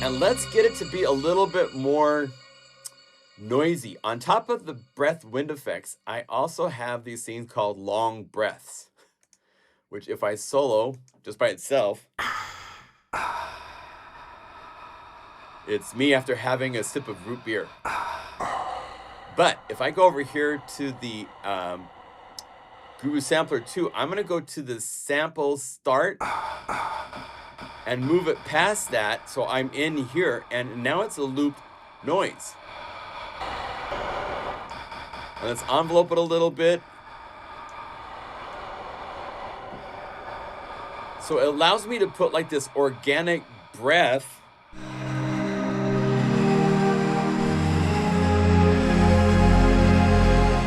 And let's get it to be a little bit more noisy. On top of the breath wind effects, I also have these things called long breaths, which if I solo just by itself, it's me after having a sip of root beer. But if I go over here to the Guru Sampler 2, I'm gonna go to the sample start and move it past that, so I'm in here, and now it's a looped noise. And let's envelope it a little bit. So it allows me to put like this organic breath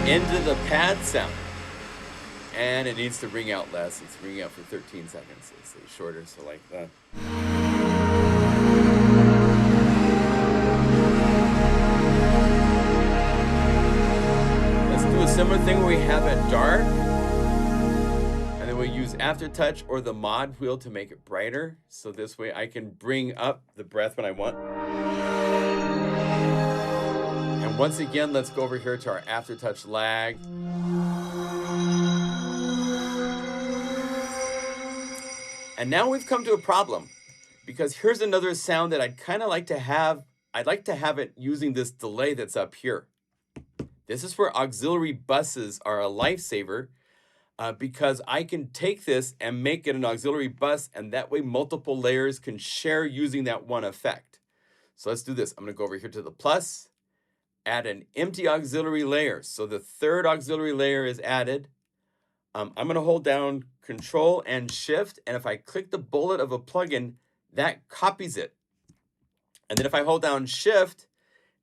into the pad sound. And it needs to ring out less. It's ringing out for 13 seconds. It's shorter, so like that. Let's do a similar thing where we have it dark. And then we use Aftertouch or the mod wheel to make it brighter. So this way I can bring up the breath when I want. And once again, let's go over here to our Aftertouch lag. And now we've come to a problem, because here's another sound that I'd kind of like to have. I'd like to have it using this delay that's up here. This is where auxiliary buses are a lifesaver, because I can take this and make it an auxiliary bus, and that way multiple layers can share using that one effect. So let's do this. I'm going to go over here to the plus, add an empty auxiliary layer. So the third auxiliary layer is added. I'm going to hold down Control and Shift, and if I click the bullet of a plugin, that copies it. And then if I hold down Shift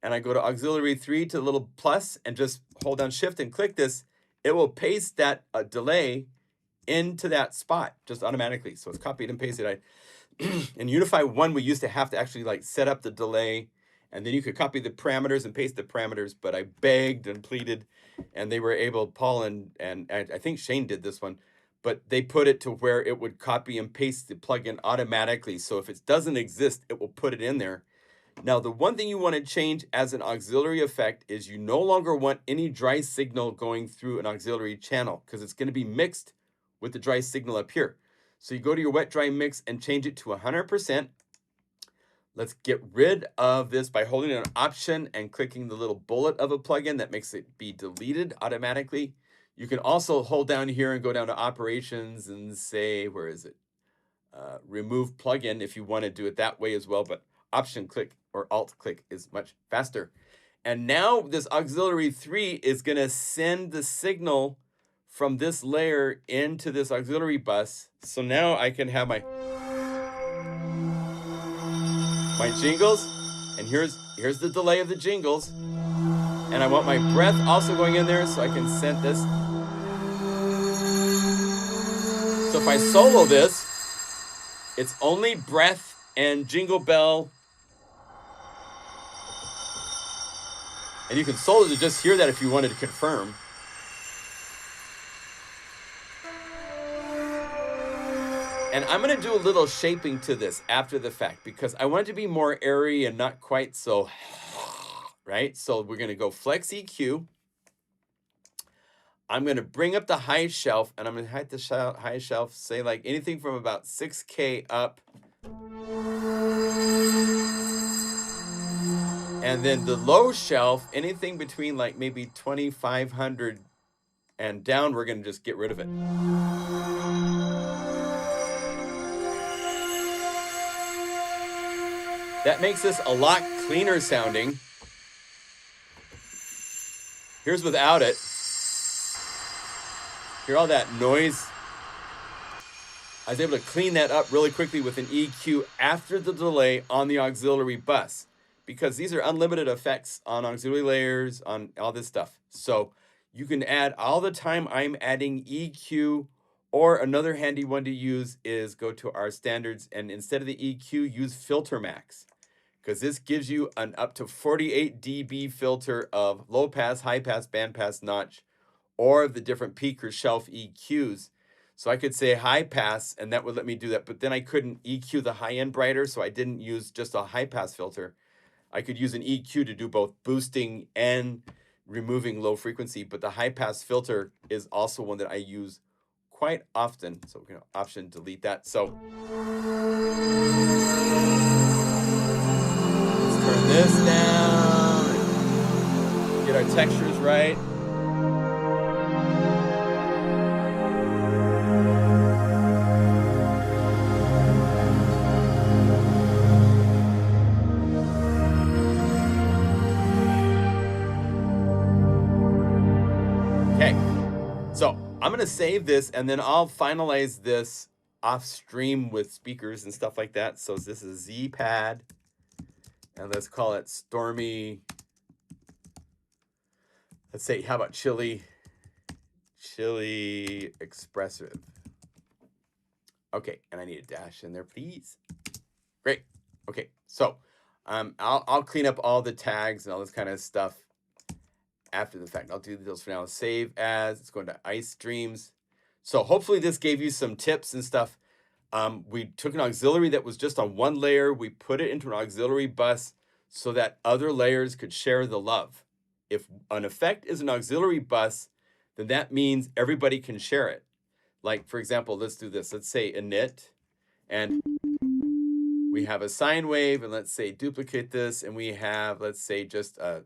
and I go to auxiliary 3 to the little plus and just hold down Shift and click this, it will paste that delay into that spot just automatically. So it's copied and pasted. In Unify 1, we used to have to actually like set up the delay, and then you could copy the parameters and paste the parameters, but I begged and pleaded, and they were able, Paul and I think Shane did this one, but they put it to where it would copy and paste the plugin automatically. So if it doesn't exist, it will put it in there. Now, the one thing you want to change as an auxiliary effect is you no longer want any dry signal going through an auxiliary channel, because it's going to be mixed with the dry signal up here. So you go to your wet dry mix and change it to 100%. Let's get rid of this by holding an option and clicking the little bullet of a plugin that makes it be deleted automatically. You can also hold down here and go down to operations and say, where is it? Remove plugin if you want to do it that way as well, but option click or alt click is much faster. And now this auxiliary 3 is going to send the signal from this layer into this auxiliary bus. So now I can have my jingles, and here's the delay of the jingles, and I want my breath also going in there so I can send this. So if I solo this, it's only breath and jingle bell. And you can solo to just hear that if you wanted to confirm. And I'm going to do a little shaping to this after the fact because I want it to be more airy and not quite so, right? So we're going to go flex EQ. I'm going to bring up the high shelf, and I'm going to hide the high shelf, say like anything from about 6K up. And then the low shelf, anything between like maybe 2,500 and down, we're going to just get rid of it. That makes this a lot cleaner sounding. Here's without it. Hear all that noise? I was able to clean that up really quickly with an EQ after the delay on the auxiliary bus, because these are unlimited effects on auxiliary layers, on all this stuff. So you can add all the time. I'm adding EQ, or another handy one to use is go to our standards and instead of the EQ, use Filter Max, because this gives you an up to 48 dB filter of low pass, high pass, band pass, notch, or the different peak or shelf EQs. So I could say high pass, and that would let me do that, but then I couldn't EQ the high end brighter, so I didn't use just a high pass filter. I could use an EQ to do both boosting and removing low frequency, but the high pass filter is also one that I use quite often. So we're going to option delete that. So let's turn this down, get our textures right. So I'm going to save this, and then I'll finalize this off stream with speakers and stuff like that. So this is Z-Pad, and let's call it Stormy. Let's say, how about Chili Expressive. Okay, and I need a dash in there, please. Great. Okay, so I'll clean up all the tags and all this kind of stuff after the fact. I'll do those for now. Save as. It's going to Ice Streams. So hopefully this gave you some tips and stuff. We took an auxiliary that was just on one layer. We put it into an auxiliary bus so that other layers could share the love. If an effect is an auxiliary bus, then that means everybody can share it. Like, for example, let's do this. Let's say init, and we have a sine wave, and let's say duplicate this, and we have, let's say, just a...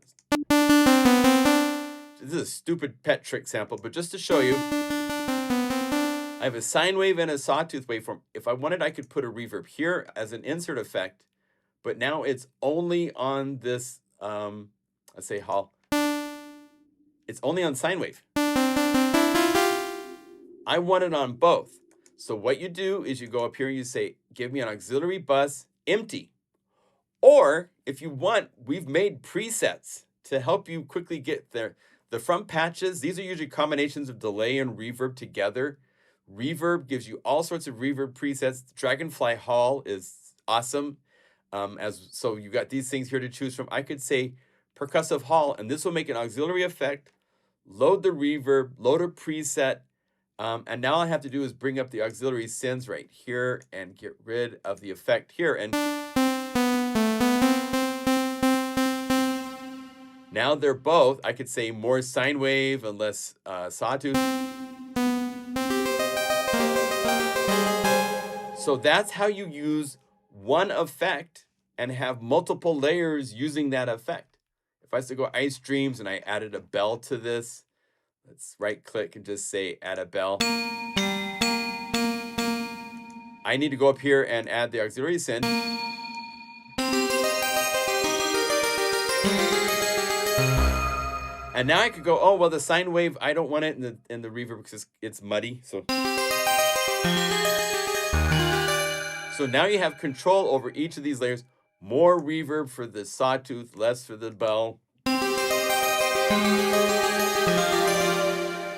This is a stupid pet trick sample, but just to show you, I have a sine wave and a sawtooth waveform. If I wanted, I could put a reverb here as an insert effect, but now it's only on this, let's say hall. It's only on sine wave. I want it on both. So what you do is you go up here and you say, give me an auxiliary bus empty. Or if you want, we've made presets to help you quickly get there. The front patches, these are usually combinations of delay and reverb together. Reverb gives you all sorts of reverb presets. Dragonfly Hall is awesome. So you got these things here to choose from. I could say percussive hall, and this will make an auxiliary effect, load the reverb, load a preset, And now all I have to do is bring up the auxiliary synths right here and get rid of the effect here. And now they're both, I could say, more sine wave and less sawtooth. So that's how you use one effect and have multiple layers using that effect. If I was to go ice streams and I added a bell to this, let's right click and just say add a bell. I need to go up here and add the auxiliary synth. And now I could go, oh, well, the sine wave, I don't want it in the reverb because it's muddy. So now you have control over each of these layers. More reverb for the sawtooth, less for the bell.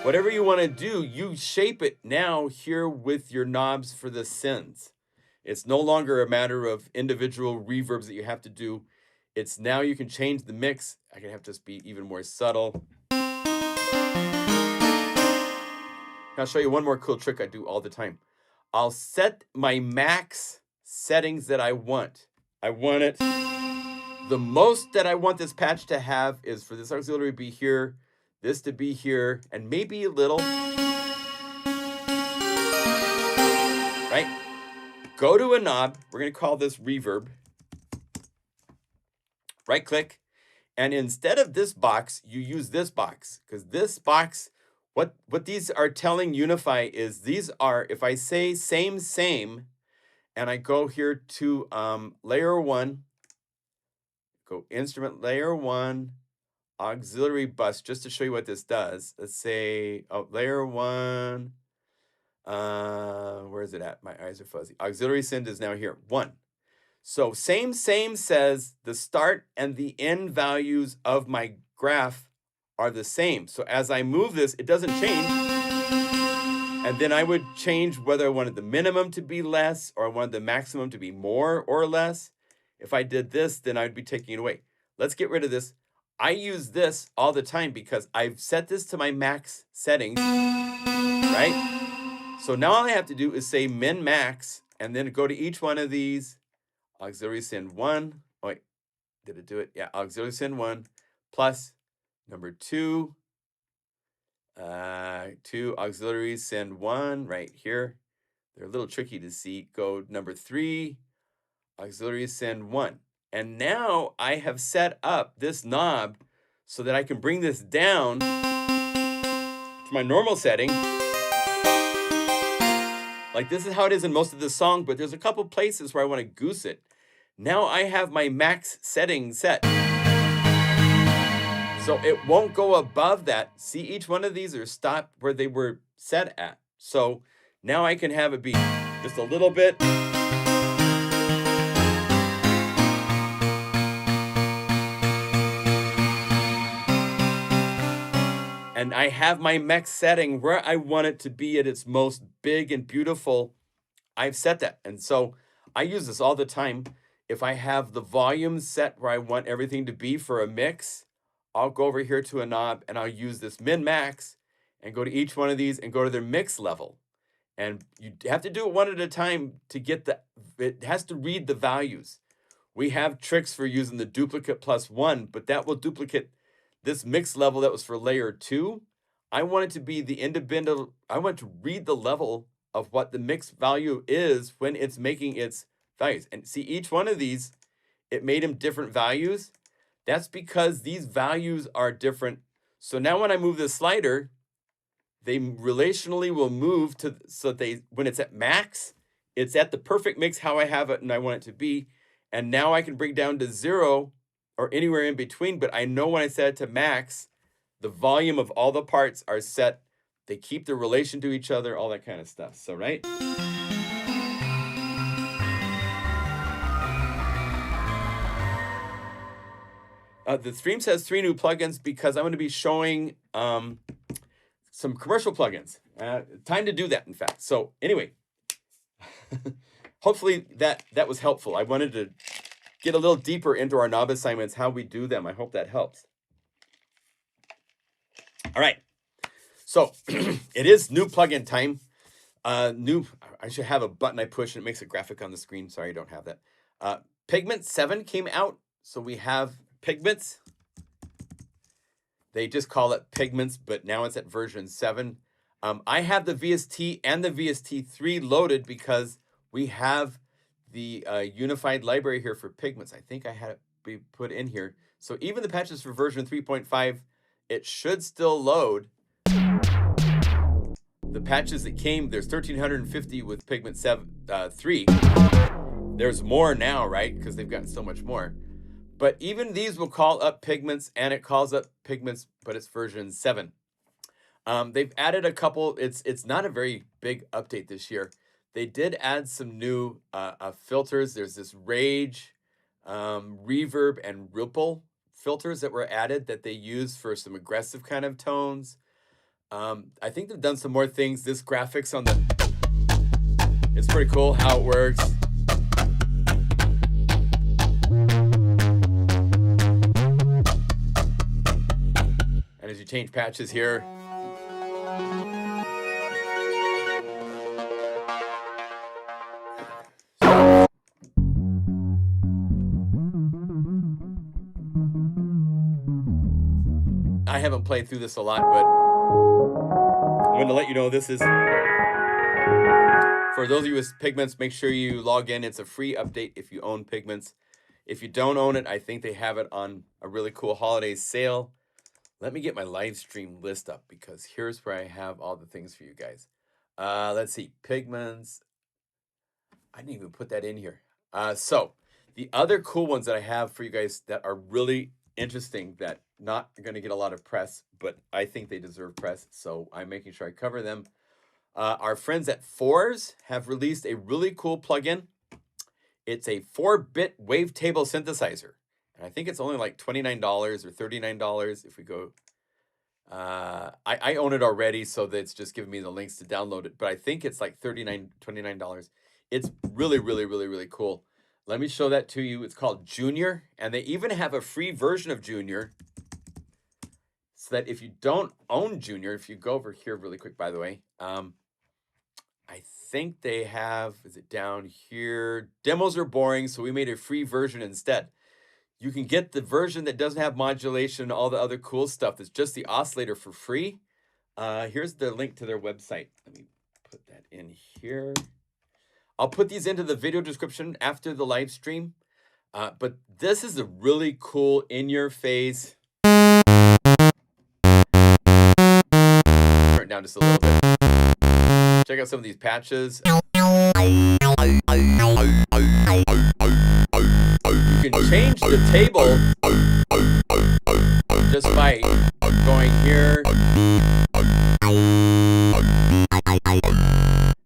Whatever you want to do, you shape it now here with your knobs for the synths. It's no longer a matter of individual reverbs that you have to do. It's now you can change the mix. I can have to just be even more subtle. Now I'll show you one more cool trick I do all the time. I'll set my max settings that I want. I want it, the most that I want this patch to have is for this auxiliary to be here, this to be here, and maybe a little. Right? Go to a knob. We're going to call this reverb. Right click. And instead of this box, you use this box. Because this box, what these are telling Unify is these are, if I say same, and I go here to layer 1, go instrument layer 1, auxiliary bus, just to show you what this does. Let's say, layer 1, where is it at? My eyes are fuzzy. Auxiliary synth is now here, 1. So same says the start and the end values of my graph are the same. So as I move this, it doesn't change. And then I would change whether I wanted the minimum to be less or I wanted the maximum to be more or less. If I did this, then I'd be taking it away. Let's get rid of this. I use this all the time because I've set this to my max settings, right? So now all I have to do is say min max and then go to each one of these. Auxiliary synth 1. Oh, wait, did it do it? Yeah, auxiliary synth 1 plus number 2. 2 auxiliary synth 1 right here. They're a little tricky to see. Go number 3, auxiliary synth 1. And now I have set up this knob so that I can bring this down to my normal setting. Like this is how it is in most of the song, but there's a couple places where I want to goose it. Now I have my max setting set. So it won't go above that. See, each one of these are stopped where they were set at. So now I can have it be just a little bit. And I have my max setting where I want it to be at its most big and beautiful. I've set that. And so I use this all the time. If I have the volume set where I want everything to be for a mix, I'll go over here to a knob and I'll use this min max and go to each one of these and go to their mix level. And you have to do it one at a time to get it has to read the values. We have tricks for using the duplicate plus 1, but that will duplicate this mix level that was for layer 2. I want it to be the independent, I want to read the level of what the mix value is when it's making its values. And see, each one of these, it made them different values. That's because these values are different. So now when I move this slider, they relationally will move to, so when it's at max, it's at the perfect mix how I have it and I want it to be. And now I can bring down to 0 or anywhere in between, but I know when I set it to max, the volume of all the parts are set. They keep the relation to each other, all that kind of stuff. So, right? The stream says 3 new plugins because I'm going to be showing some commercial plugins. Time to do that, in fact. So anyway, hopefully that was helpful. I wanted to get a little deeper into our knob assignments, how we do them. I hope that helps. All right. So it is new plugin time. I should have a button I push and it makes a graphic on the screen. Sorry, I don't have that. Pigments 7 came out. So we have Pigments. They just call it Pigments, but now it's at version 7. I have the VST and the VST3 loaded because we have the unified library here for Pigments. I think I had it be put in here. So even the patches for version 3.5, it should still load. The patches that came, there's 1,350 with Pigment 3. There's more now, right? Because they've gotten so much more. But even these will call up Pigments, and it calls up Pigments, but it's version 7. They've added a couple. It's not a very big update this year. They did add some new filters. There's this Rage, Reverb, and Ripple filters that were added that they use for some aggressive kind of tones. I think they've done some more things. This graphics on it's pretty cool how it works. And as you change patches here, I haven't played through this a lot, but I'm going to let you know this is, for those of you with Pigments, make sure you log in. It's a free update if you own Pigments. If you don't own it, I think they have it on a really cool holiday sale. Let me get my live stream list up because here's where I have all the things for you guys. Let's see, Pigments. I didn't even put that in here. So the other cool ones that I have for you guys that are really interesting that not going to get a lot of press, but I think they deserve press, so I'm making sure I cover them. Our friends at Fours have released a really cool plugin. It's a 4-bit wavetable synthesizer. And I think it's only like $29 or $39 if we go. I own it already, so that's just giving me the links to download it. But I think it's like $29. It's really, really, really, really cool. Let me show that to you. It's called Junior, and they even have a free version of Junior. So that if you don't own Junior, if you go over here really quick, by the way, I think they have, is it down here? Demos are boring, so we made a free version instead. You can get the version that doesn't have modulation, all the other cool stuff. It's just the oscillator for free. Here's the link to their website. Let me put that in here. I'll put these into the video description after the live stream. But this is a really cool in-your-face. Turn it down just a little bit. Check out some of these patches. You can change the table just by going here.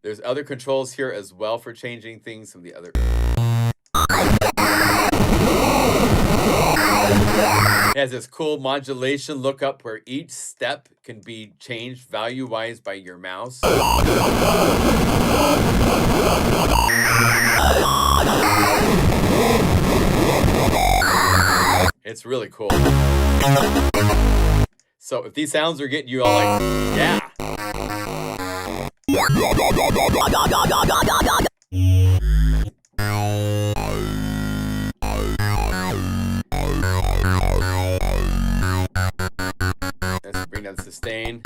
There's other controls here as well for changing things. Some of the other. It has this cool modulation lookup where each step can be changed value-wise by your mouse. It's really cool. So if these sounds are getting you all like, yeah. Let's bring down sustain.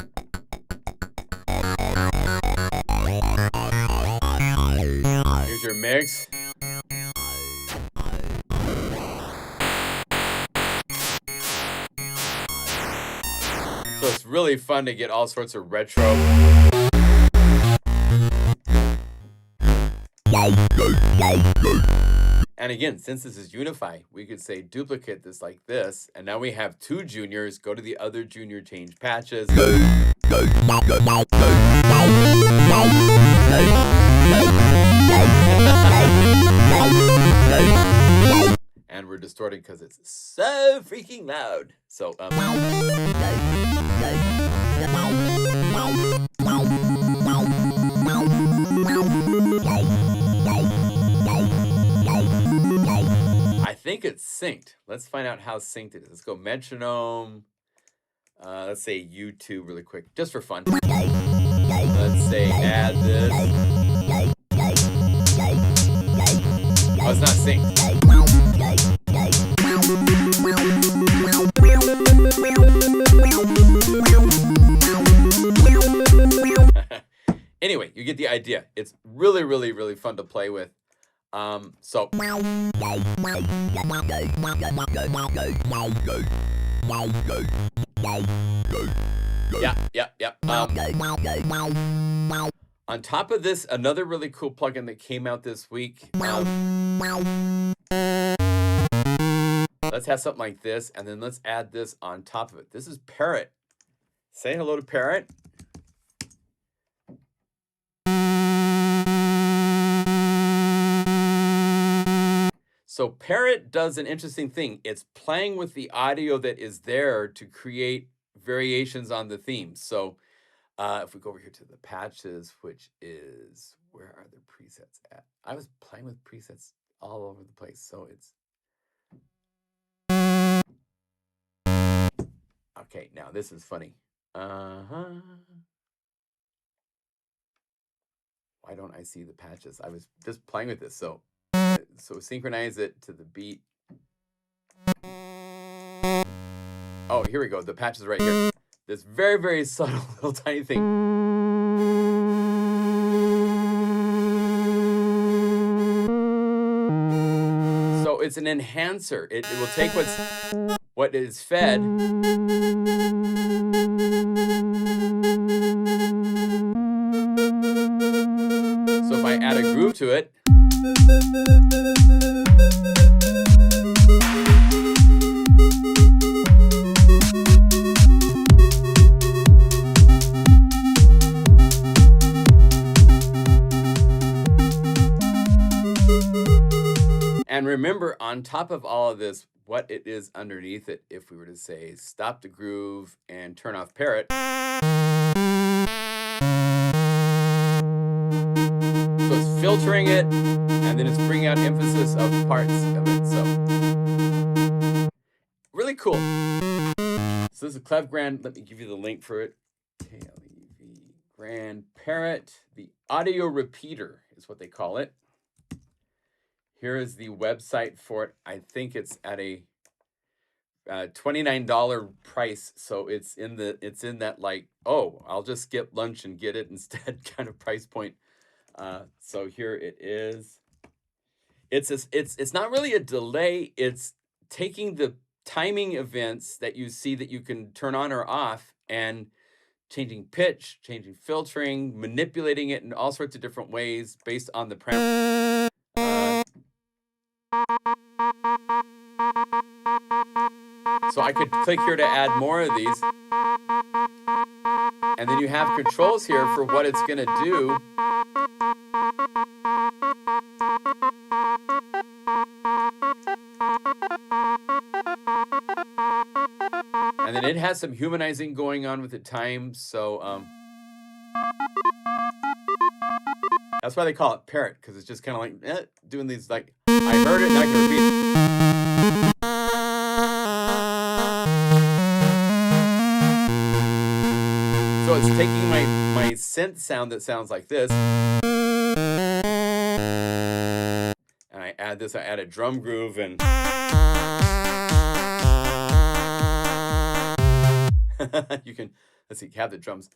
Here's your mix. So it's really fun to get all sorts of retro. And again, since this is Unify, we could say duplicate this like this, and now we have 2 juniors. Go to the other junior, change patches. And we're distorting because it's so freaking loud. So, I think it's synced. Let's find out how synced it is. Let's go metronome. let's say U2 really quick, just for fun. Let's say add this. Oh, it's not synced. Anyway, you get the idea. It's really, really, really fun to play with. So yeah. On top of this, another really cool plugin that came out this week. Let's have something like this, and then let's add this on top of it. This is Parrot. Say hello to Parrot. So Parrot does an interesting thing. It's playing with the audio that is there to create variations on the theme. So if we go over here to the patches, which is, where are the presets at? I was playing with presets all over the place. So it's, okay, now this is funny. Why don't I see the patches? I was just playing with this. So synchronize it to the beat. Oh, here we go. The patches right here. This very, very subtle little tiny thing. So it's an enhancer. It will take what is fed. So if I add a groove to it, and remember, on top of all of this, what it is underneath it, if we were to say stop the groove and turn off Parrot. So it's filtering it, and then it's bringing out emphasis of parts of it. So really cool. So this is Clev Grand. Let me give you the link for it. KLEV Grand Parrot. The audio repeater is what they call it. Here is the website for it. I think it's at a $29 price, so it's in that like, oh, I'll just skip lunch and get it instead kind of price point. So here it is. It's not really a delay. It's taking the timing events that you see that you can turn on or off and changing pitch, changing filtering, manipulating it in all sorts of different ways based on the parameters. So I could click here to add more of these. And then you have controls here for what it's going to do. And then it has some humanizing going on with the time. So that's why they call it Parrot, because it's just kind of like doing these, like, I heard it, now I can repeat it. So it's taking my synth sound that sounds like this, and I add this. I add a drum groove, and you can, let's see, have the drums.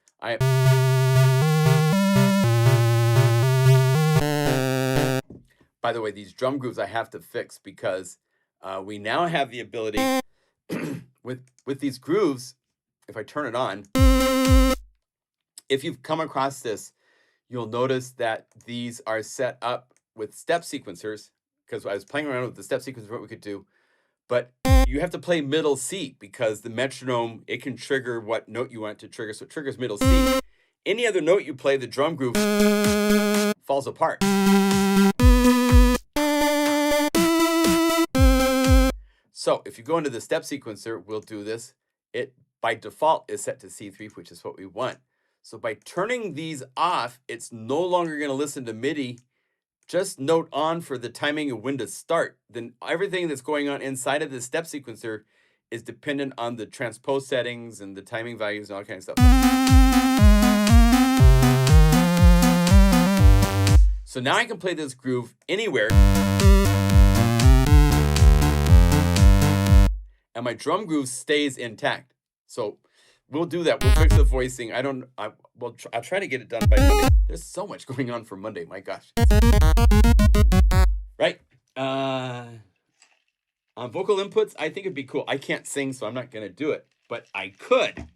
By the way, these drum grooves I have to fix because we now have the ability with these grooves. If I turn it on, if you've come across this, you'll notice that these are set up with step sequencers, because I was playing around with the step sequencer, what we could do, but you have to play middle C because the metronome, it can trigger what note you want it to trigger, so it triggers middle C. Any other note you play, the drum groove falls apart. So if you go into the step sequencer, we'll do this. It by default is set to C3, which is what we want. So by turning these off, it's no longer going to listen to MIDI. Just note on for the timing of when to start. Then everything that's going on inside of the step sequencer is dependent on the transpose settings and the timing values and all kinds of stuff. So now I can play this groove anywhere. And my drum groove stays intact. So we'll do that. We'll fix the voicing. I'll try to get it done by Monday. There's so much going on for Monday. My gosh. Right. On vocal inputs, I think it'd be cool. I can't sing, so I'm not going to do it. But I could.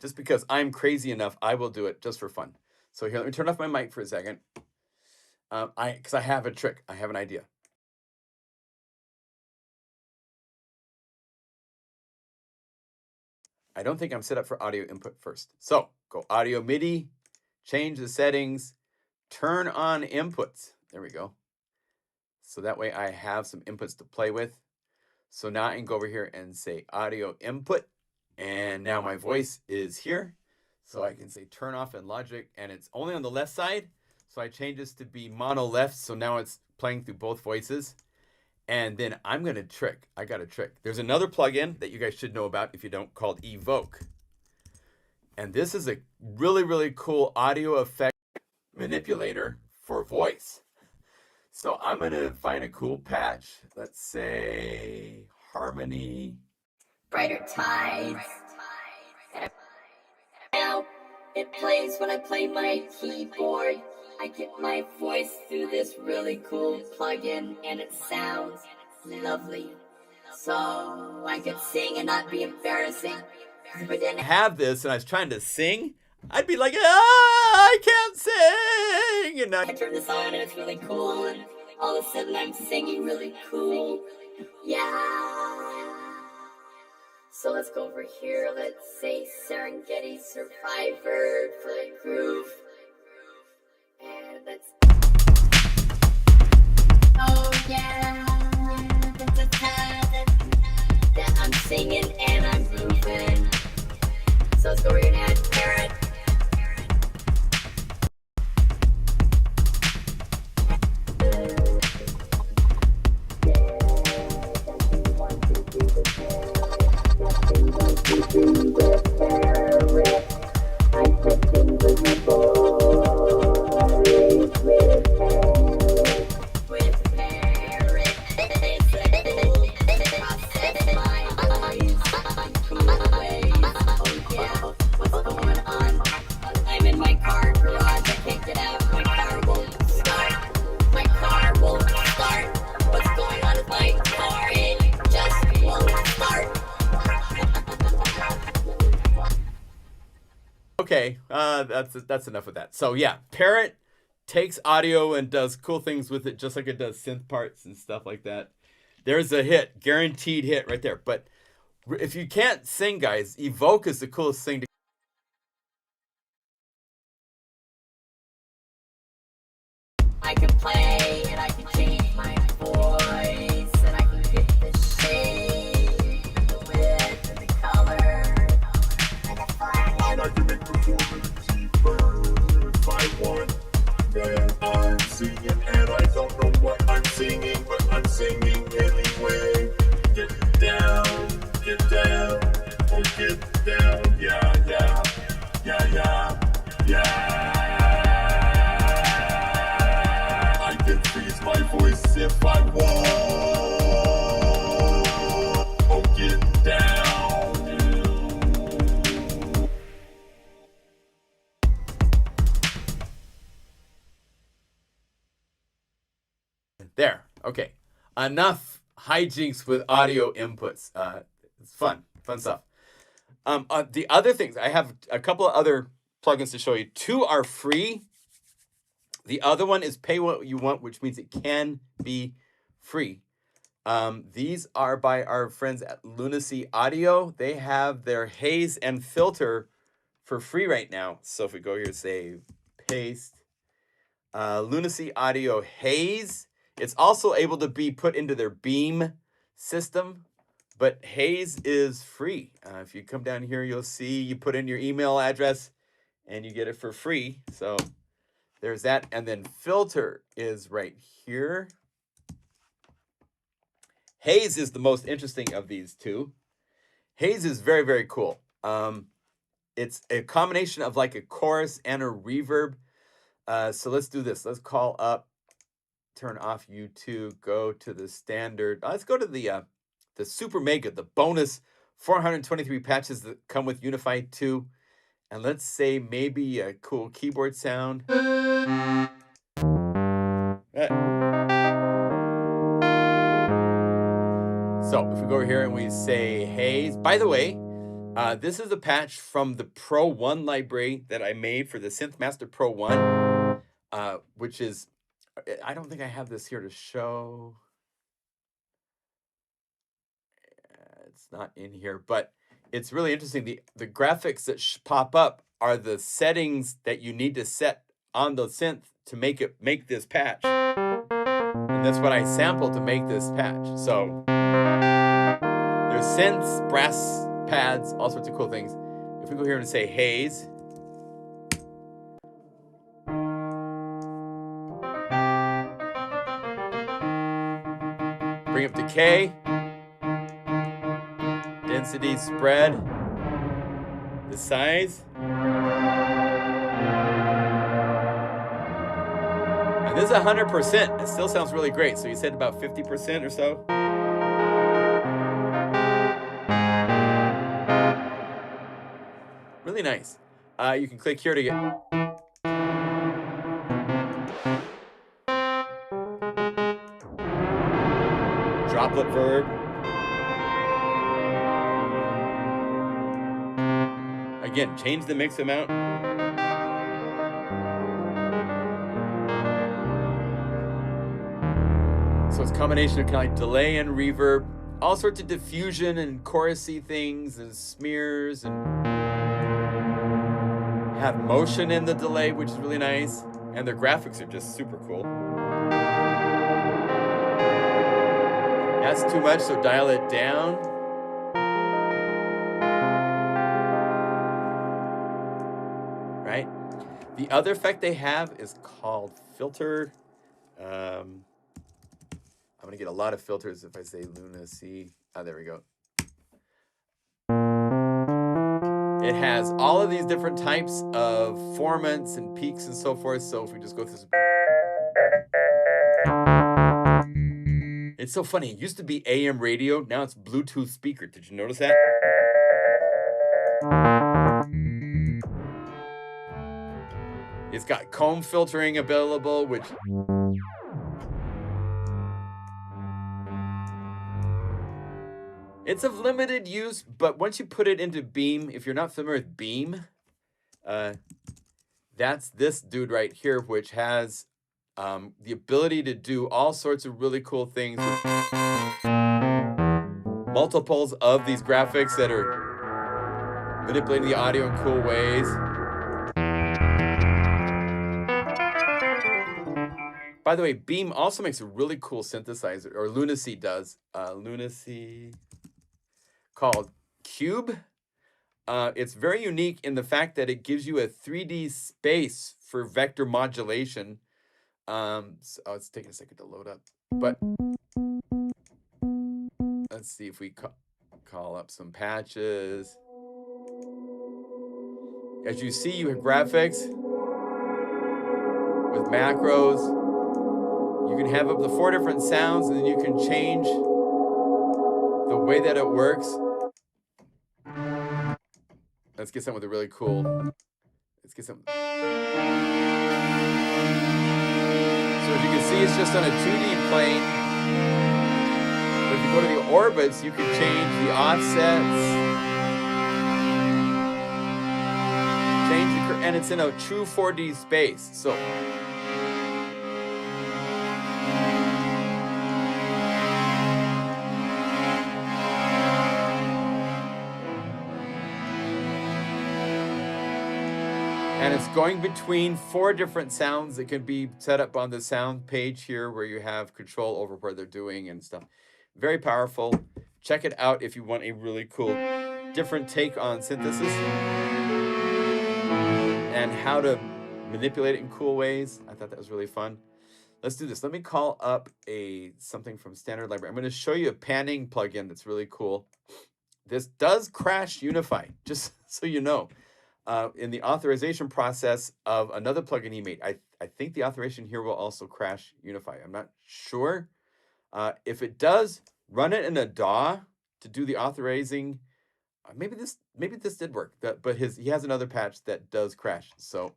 Just because I'm crazy enough, I will do it just for fun. So here, let me turn off my mic for a second. Because I have a trick. I have an idea. I don't think I'm set up for audio input first. So go audio MIDI, change the settings, turn on inputs. There we go. So that way I have some inputs to play with. So now I can go over here and say audio input. And now my voice is here. So I can say turn off in Logic, and it's only on the left side. So I change this to be mono left. So now it's playing through both voices. And then I'm going to trick. I got a trick. There's another plugin that you guys should know about if you don't, called Evoke. And this is a really, really cool audio effect manipulator for voice. So I'm going to find a cool patch. Let's say harmony. Brighter tides. Now it plays when I play my keyboard. I get my voice through this really cool plugin, and it sounds lovely. So I could sing and not be embarrassing. But then I have this and I was trying to sing, I'd be like, I can't sing. And I turn this on and it's really cool, and all of a sudden I'm singing really cool. Yeah. So let's go over here. Let's say Serengeti Survivor for the groove. And let's. Oh yeah. That I'm singing and I'm grooving. So let's go over here and add Parrot. Okay, that's enough of that. So yeah, Parrot takes audio and does cool things with it, just like it does synth parts and stuff like that. There's a hit, guaranteed hit right there. But if you can't sing, guys, Evoke is the coolest thing to. I can play and I can change my voice and I can get the shape and the width and the color. And I can make performance cheaper if I want. Then I'm singing and I don't know what I'm singing, but I'm singing anyway. Get down, oh get down, yeah. I can freeze my voice if I want. Oh get down. There. Okay. Enough hijinks with audio inputs. It's fun stuff. The other things, I have a couple of other plugins to show you. 2 are free. The other one is pay what you want, which means it can be free. These are by our friends at Lunacy Audio. They have their haze and filter for free right now. So if we go here, say paste Lunacy Audio haze. It's also able to be put into their Beam system, but haze is free. If you come down here, you'll see you put in your email address and you get it for free. So there's that. And then filter is right here. Haze is the most interesting of these two. Haze is very, very cool. It's a combination of like a chorus and a reverb. So let's do this. Let's call up, turn off U2, go to the standard. Let's go to the super mega, the bonus 423 patches that come with Unify 2. And let's say maybe a cool keyboard sound. So if we go over here and we say Haze, by the way, this is a patch from the Pro 1 library that I made for the Synthmaster Pro 1, which is, I don't think I have this here to show. It's not in here, but it's really interesting. The graphics that pop up are the settings that you need to set on the synth to make this patch. And that's what I sampled to make this patch. So there's synths, brass pads, all sorts of cool things. If we go here and say Haze, bring up decay, density, spread, the size. And this is 100%. It still sounds really great. So you said about 50% or so. Really nice. You can click here to get droplet verb. Again, change the mix amount. So it's a combination of kind of like delay and reverb, all sorts of diffusion and chorusy things and smears, and have motion in the delay, which is really nice. And their graphics are just super cool. That's too much, so dial it down. Right? The other effect they have is called filter. I'm gonna get a lot of filters if I say lunacy. Oh, there we go. It has all of these different types of formants and peaks and so forth. So if we just go through it's so funny. It used to be AM radio. Now it's Bluetooth speaker. Did you notice that? It's got comb filtering available, which it's of limited use, but once you put it into Beam, if you're not familiar with Beam, that's this dude right here, which has the ability to do all sorts of really cool things with multiples of these graphics that are manipulating the audio in cool ways. By the way, Beam also makes a really cool synthesizer, or Lunacy does. Lunacy called Cube. It's very unique in the fact that it gives you a 3D space for vector modulation. So it's taking a second to load up, but let's see if we call up some patches. As you see, you have graphics with macros. You can have up to 4 different sounds, and then you can change the way that it works. Let's get something with a really cool. Let's get something. So as you can see, it's just on a 2D plane. But if you go to the orbits, you can change the offsets. And it's in a true 4D space. So and it's going between 4 different sounds that can be set up on the sound page here, where you have control over what they're doing and stuff. Very powerful. Check it out if you want a really cool, different take on synthesis and how to manipulate it in cool ways. I thought that was really fun. let's do this. Let me call up something from standard library. I'm going to show you a panning plugin that's really cool. This does crash Unify, just so you know. In the authorization process of another plugin he made, I think the authorization here will also crash Unify. I'm not sure. If it does, run it in a DAW to do the authorizing. Maybe this did work, but he has another patch that does crash. So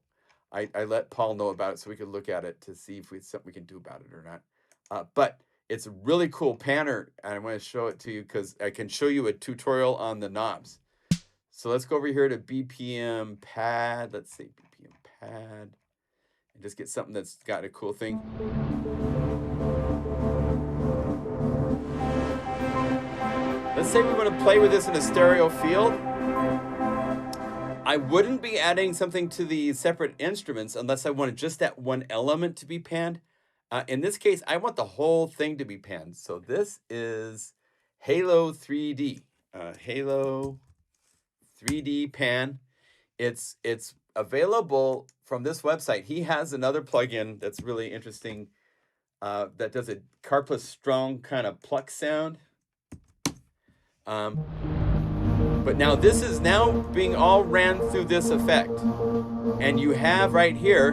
I let Paul know about it so we could look at it to see if it's something we can do about it or not. But it's a really cool panner, and I want to show it to you because I can show you a tutorial on the knobs. So let's go over here to BPM pad. Let's see, BPM pad, and just get something that's got a cool thing. Let's say we want to play with this in a stereo field. I wouldn't be adding something to the separate instruments unless I wanted just that one element to be panned. In this case, I want the whole thing to be panned. So this is Halo 3D. Halo 3D pan. It's available from this website. He has another plugin that's really interesting that does a Carplus strong kind of pluck sound. But now this is now being all ran through this effect. And you have right here,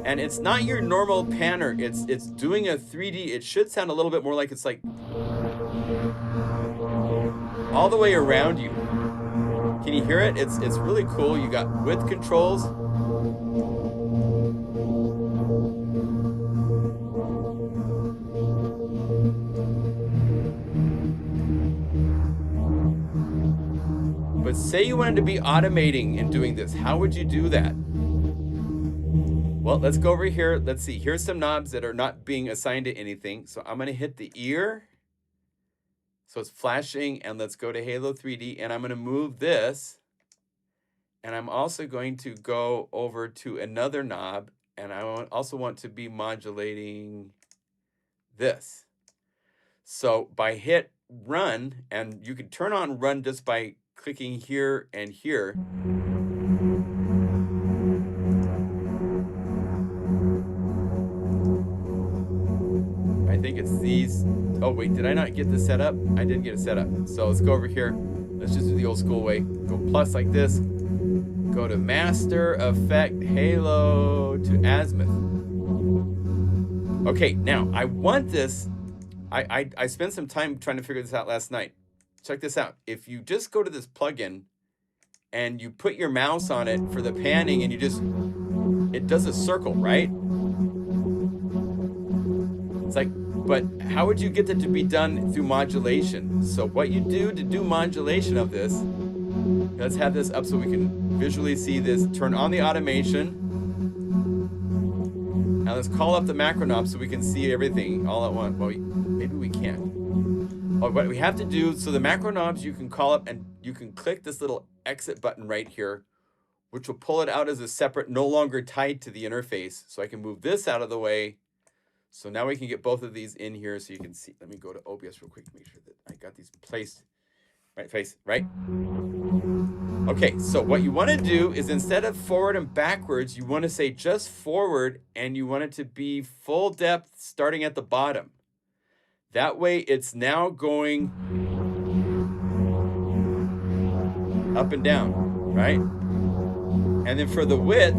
and it's not your normal panner. It's doing a 3D. It should sound a little bit more like it's like all the way around you. Can you hear it? It's really cool. You got width controls. But say you wanted to be automating and doing this, how would you do that? Well, let's go over here. Let's see. Here's some knobs that are not being assigned to anything. So I'm going to hit the ear. So it's flashing, and let's go to Halo 3D, and I'm going to move this. And I'm also going to go over to another knob, and I also want to be modulating this. So by hit run, and you can turn on run just by clicking here and here. I think it's these. Oh wait, did I not get this set up? I didn't get it set up. So let's go over here. Let's just do the old school way. Go plus like this. Go to master, effect, halo, to azimuth. Okay, now I want this. I spent some time trying to figure this out last night. Check this out. If you just go to this plugin and you put your mouse on it for the panning and it does a circle, right? It's like, but how would you get that to be done through modulation? So what you do to do modulation of this, let's have this up so we can visually see this. Turn on the automation. Now let's call up the macro knob so we can see everything all at once. Well, maybe we can't. Oh, what we have to do, so the macro knobs you can call up and you can click this little exit button right here, which will pull it out as a separate, no longer tied to the interface. So I can move this out of the way. So now we can get both of these in here so you can see. Let me go to OBS real quick to make sure that I got these placed right. Okay, so what you want to do is instead of forward and backwards, you want to say just forward, and you want it to be full depth starting at the bottom. That way it's now going up and down, right? And then for the width,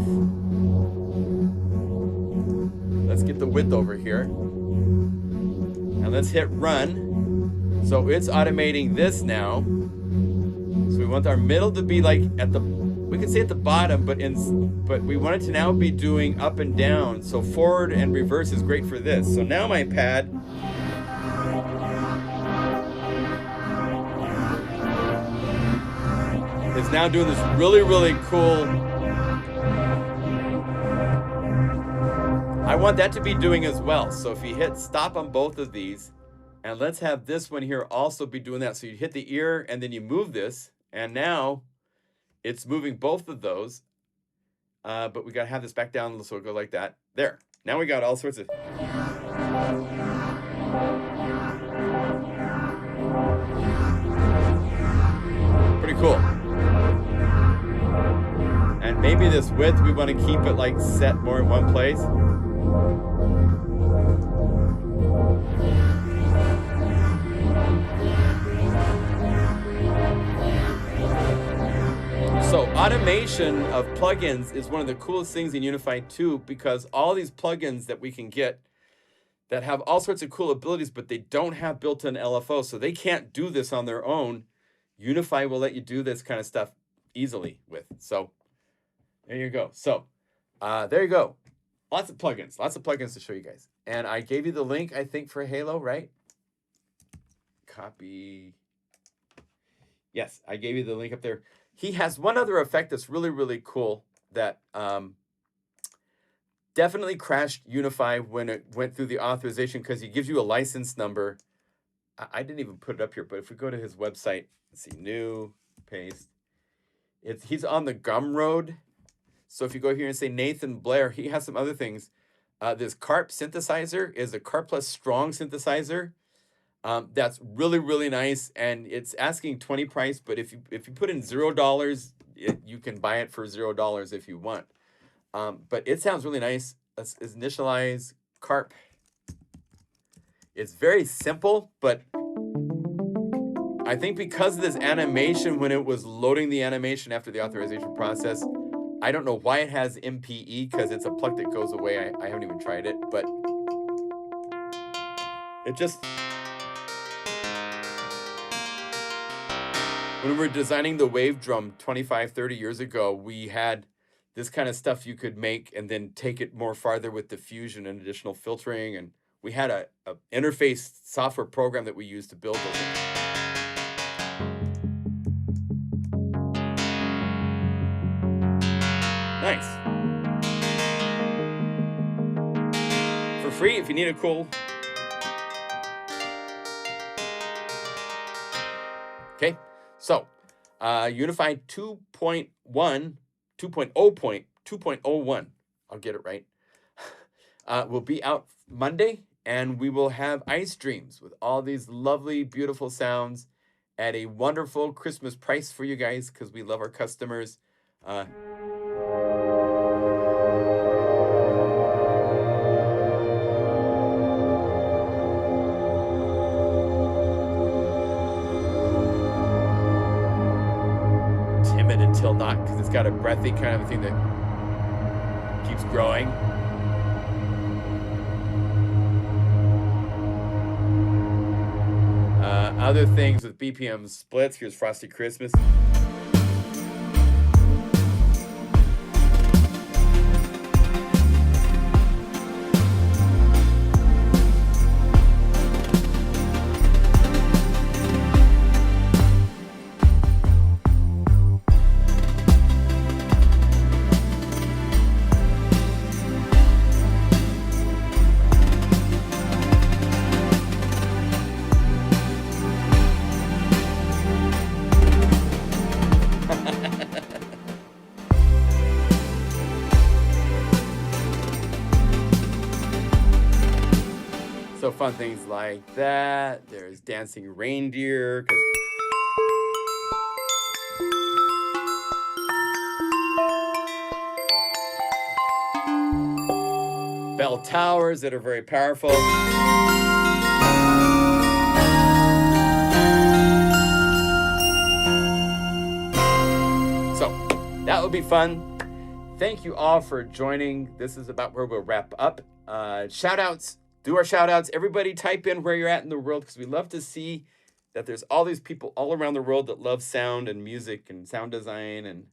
let's get the width over here. And let's hit run. So it's automating this now. So we want our middle to be like at the, we can say at the bottom, but we want it to now be doing up and down. So forward and reverse is great for this. So now my pad is now doing this really, really cool. I want that to be doing as well. So if you hit stop on both of these, and let's have this one here also be doing that. So you hit the ear and then you move this, and now it's moving both of those. But we got to have this back down, so it'll go like that. There. Now we got all sorts of. Pretty cool. And Maybe this width, we want to keep it like set more in one place. So automation of plugins is one of the coolest things in Unify 2 because all these plugins that we can get that have all sorts of cool abilities, but they don't have built-in LFO, so they can't do this on their own. Unify will let you do this kind of stuff easily with. So there you go. So there you go. Lots of plugins to show you guys. And I gave you the link, I think, for Halo, right? Copy. Yes, I gave you the link up there. He has one other effect that's really, really cool that definitely crashed Unify when it went through the authorization because he gives you a license number. I didn't even put it up here, but if we go to his website, let's see, new, paste. He's on the Gumroad. So if you go here and say Nathan Blair, he has some other things. This Carp synthesizer is a Carp Plus Strong synthesizer. That's really, really nice, and it's asking 20 price, but if you put in $0, you can buy it for $0 if you want. But it sounds really nice. Let's initialize Carp. It's very simple, but I think because of this animation, when it was loading the animation after the authorization process, I don't know why it has MPE, because it's a plug that goes away. I haven't even tried it, but it just... When we were designing the wave drum 25, 30 years ago, we had this kind of stuff you could make and then take it more farther with diffusion and additional filtering. And we had a interface software program that we used to build those. Nice. For free, if you need a cool... Okay. So, Unify 2.1, 2.01, I'll get it right, will be out Monday, and we will have ice dreams with all these lovely, beautiful sounds at a wonderful Christmas price for you guys, because we love our customers. Until not, because it's got a breathy kind of a thing that keeps growing. Other things with BPM splits. Here's Frosty Christmas. So fun things like that. There's dancing reindeer. Bell towers that are very powerful. So that would be fun. Thank you all for joining. This is about where we'll wrap up. Shout outs. Do our shout outs. Everybody type in where you're at in the world, because we love to see that there's all these people all around the world that love sound and music and sound design. And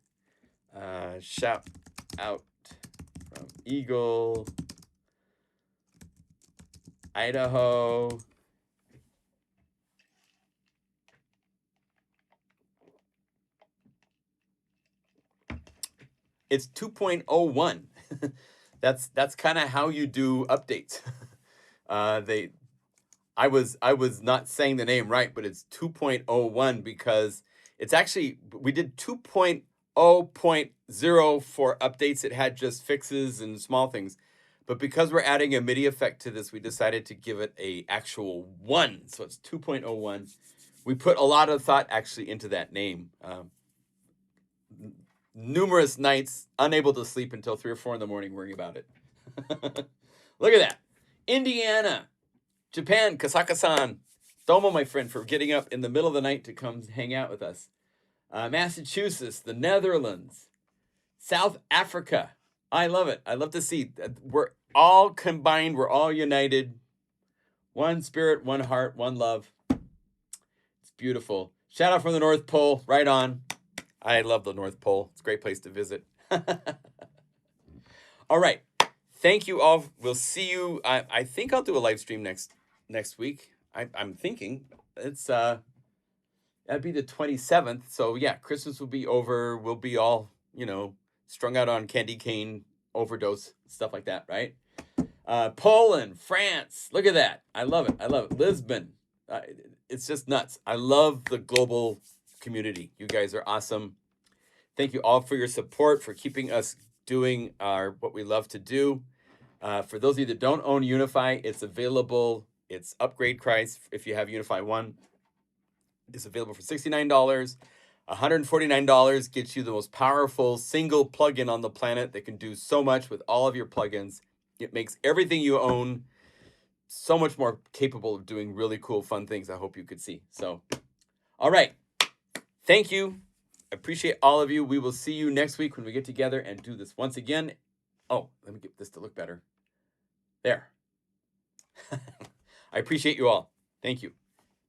shout out from Eagle, Idaho, it's 2.01. That's kind of how you do updates. I was not saying the name right, but it's 2.01 because it's actually, we did 2.0.0 for updates. It had just fixes and small things. But because we're adding a MIDI effect to this, we decided to give it a actual 1. So it's 2.01. We put a lot of thought actually into that name. numerous nights unable to sleep until 3 or 4 in the morning worrying about it. Look at that. Indiana, Japan, Kasaka-san. Domo, my friend, for getting up in the middle of the night to come hang out with us. Massachusetts, the Netherlands, South Africa. I love it. I love to see that we're all combined. We're all united. One spirit, one heart, one love. It's beautiful. Shout out from the North Pole. Right on. I love the North Pole. It's a great place to visit. All right. Thank you all. We'll see you. I think I'll do a live stream next week. I'm thinking it's that'd be the 27th. So yeah, Christmas will be over. We'll be all, strung out on candy cane overdose, stuff like that, right? Poland, France. Look at that. I love it. I love it. Lisbon. It's just nuts. I love the global community. You guys are awesome. Thank you all for your support, for keeping us doing what we love to do. For those of you that don't own Unify, it's available. It's upgrade price if you have Unify 1. It's available for $69. $149 gets you the most powerful single plugin on the planet that can do so much with all of your plugins. It makes everything you own so much more capable of doing really cool, fun things I hope you could see. So, all right. Thank you. I appreciate all of you. We will see you next week when we get together and do this once again. Oh, let me get this to look better. There. I appreciate you all. Thank you.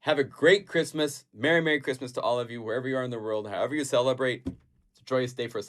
Have a great Christmas. Merry, Merry Christmas to all of you, wherever you are in the world, however you celebrate. It's a joyous day for us all.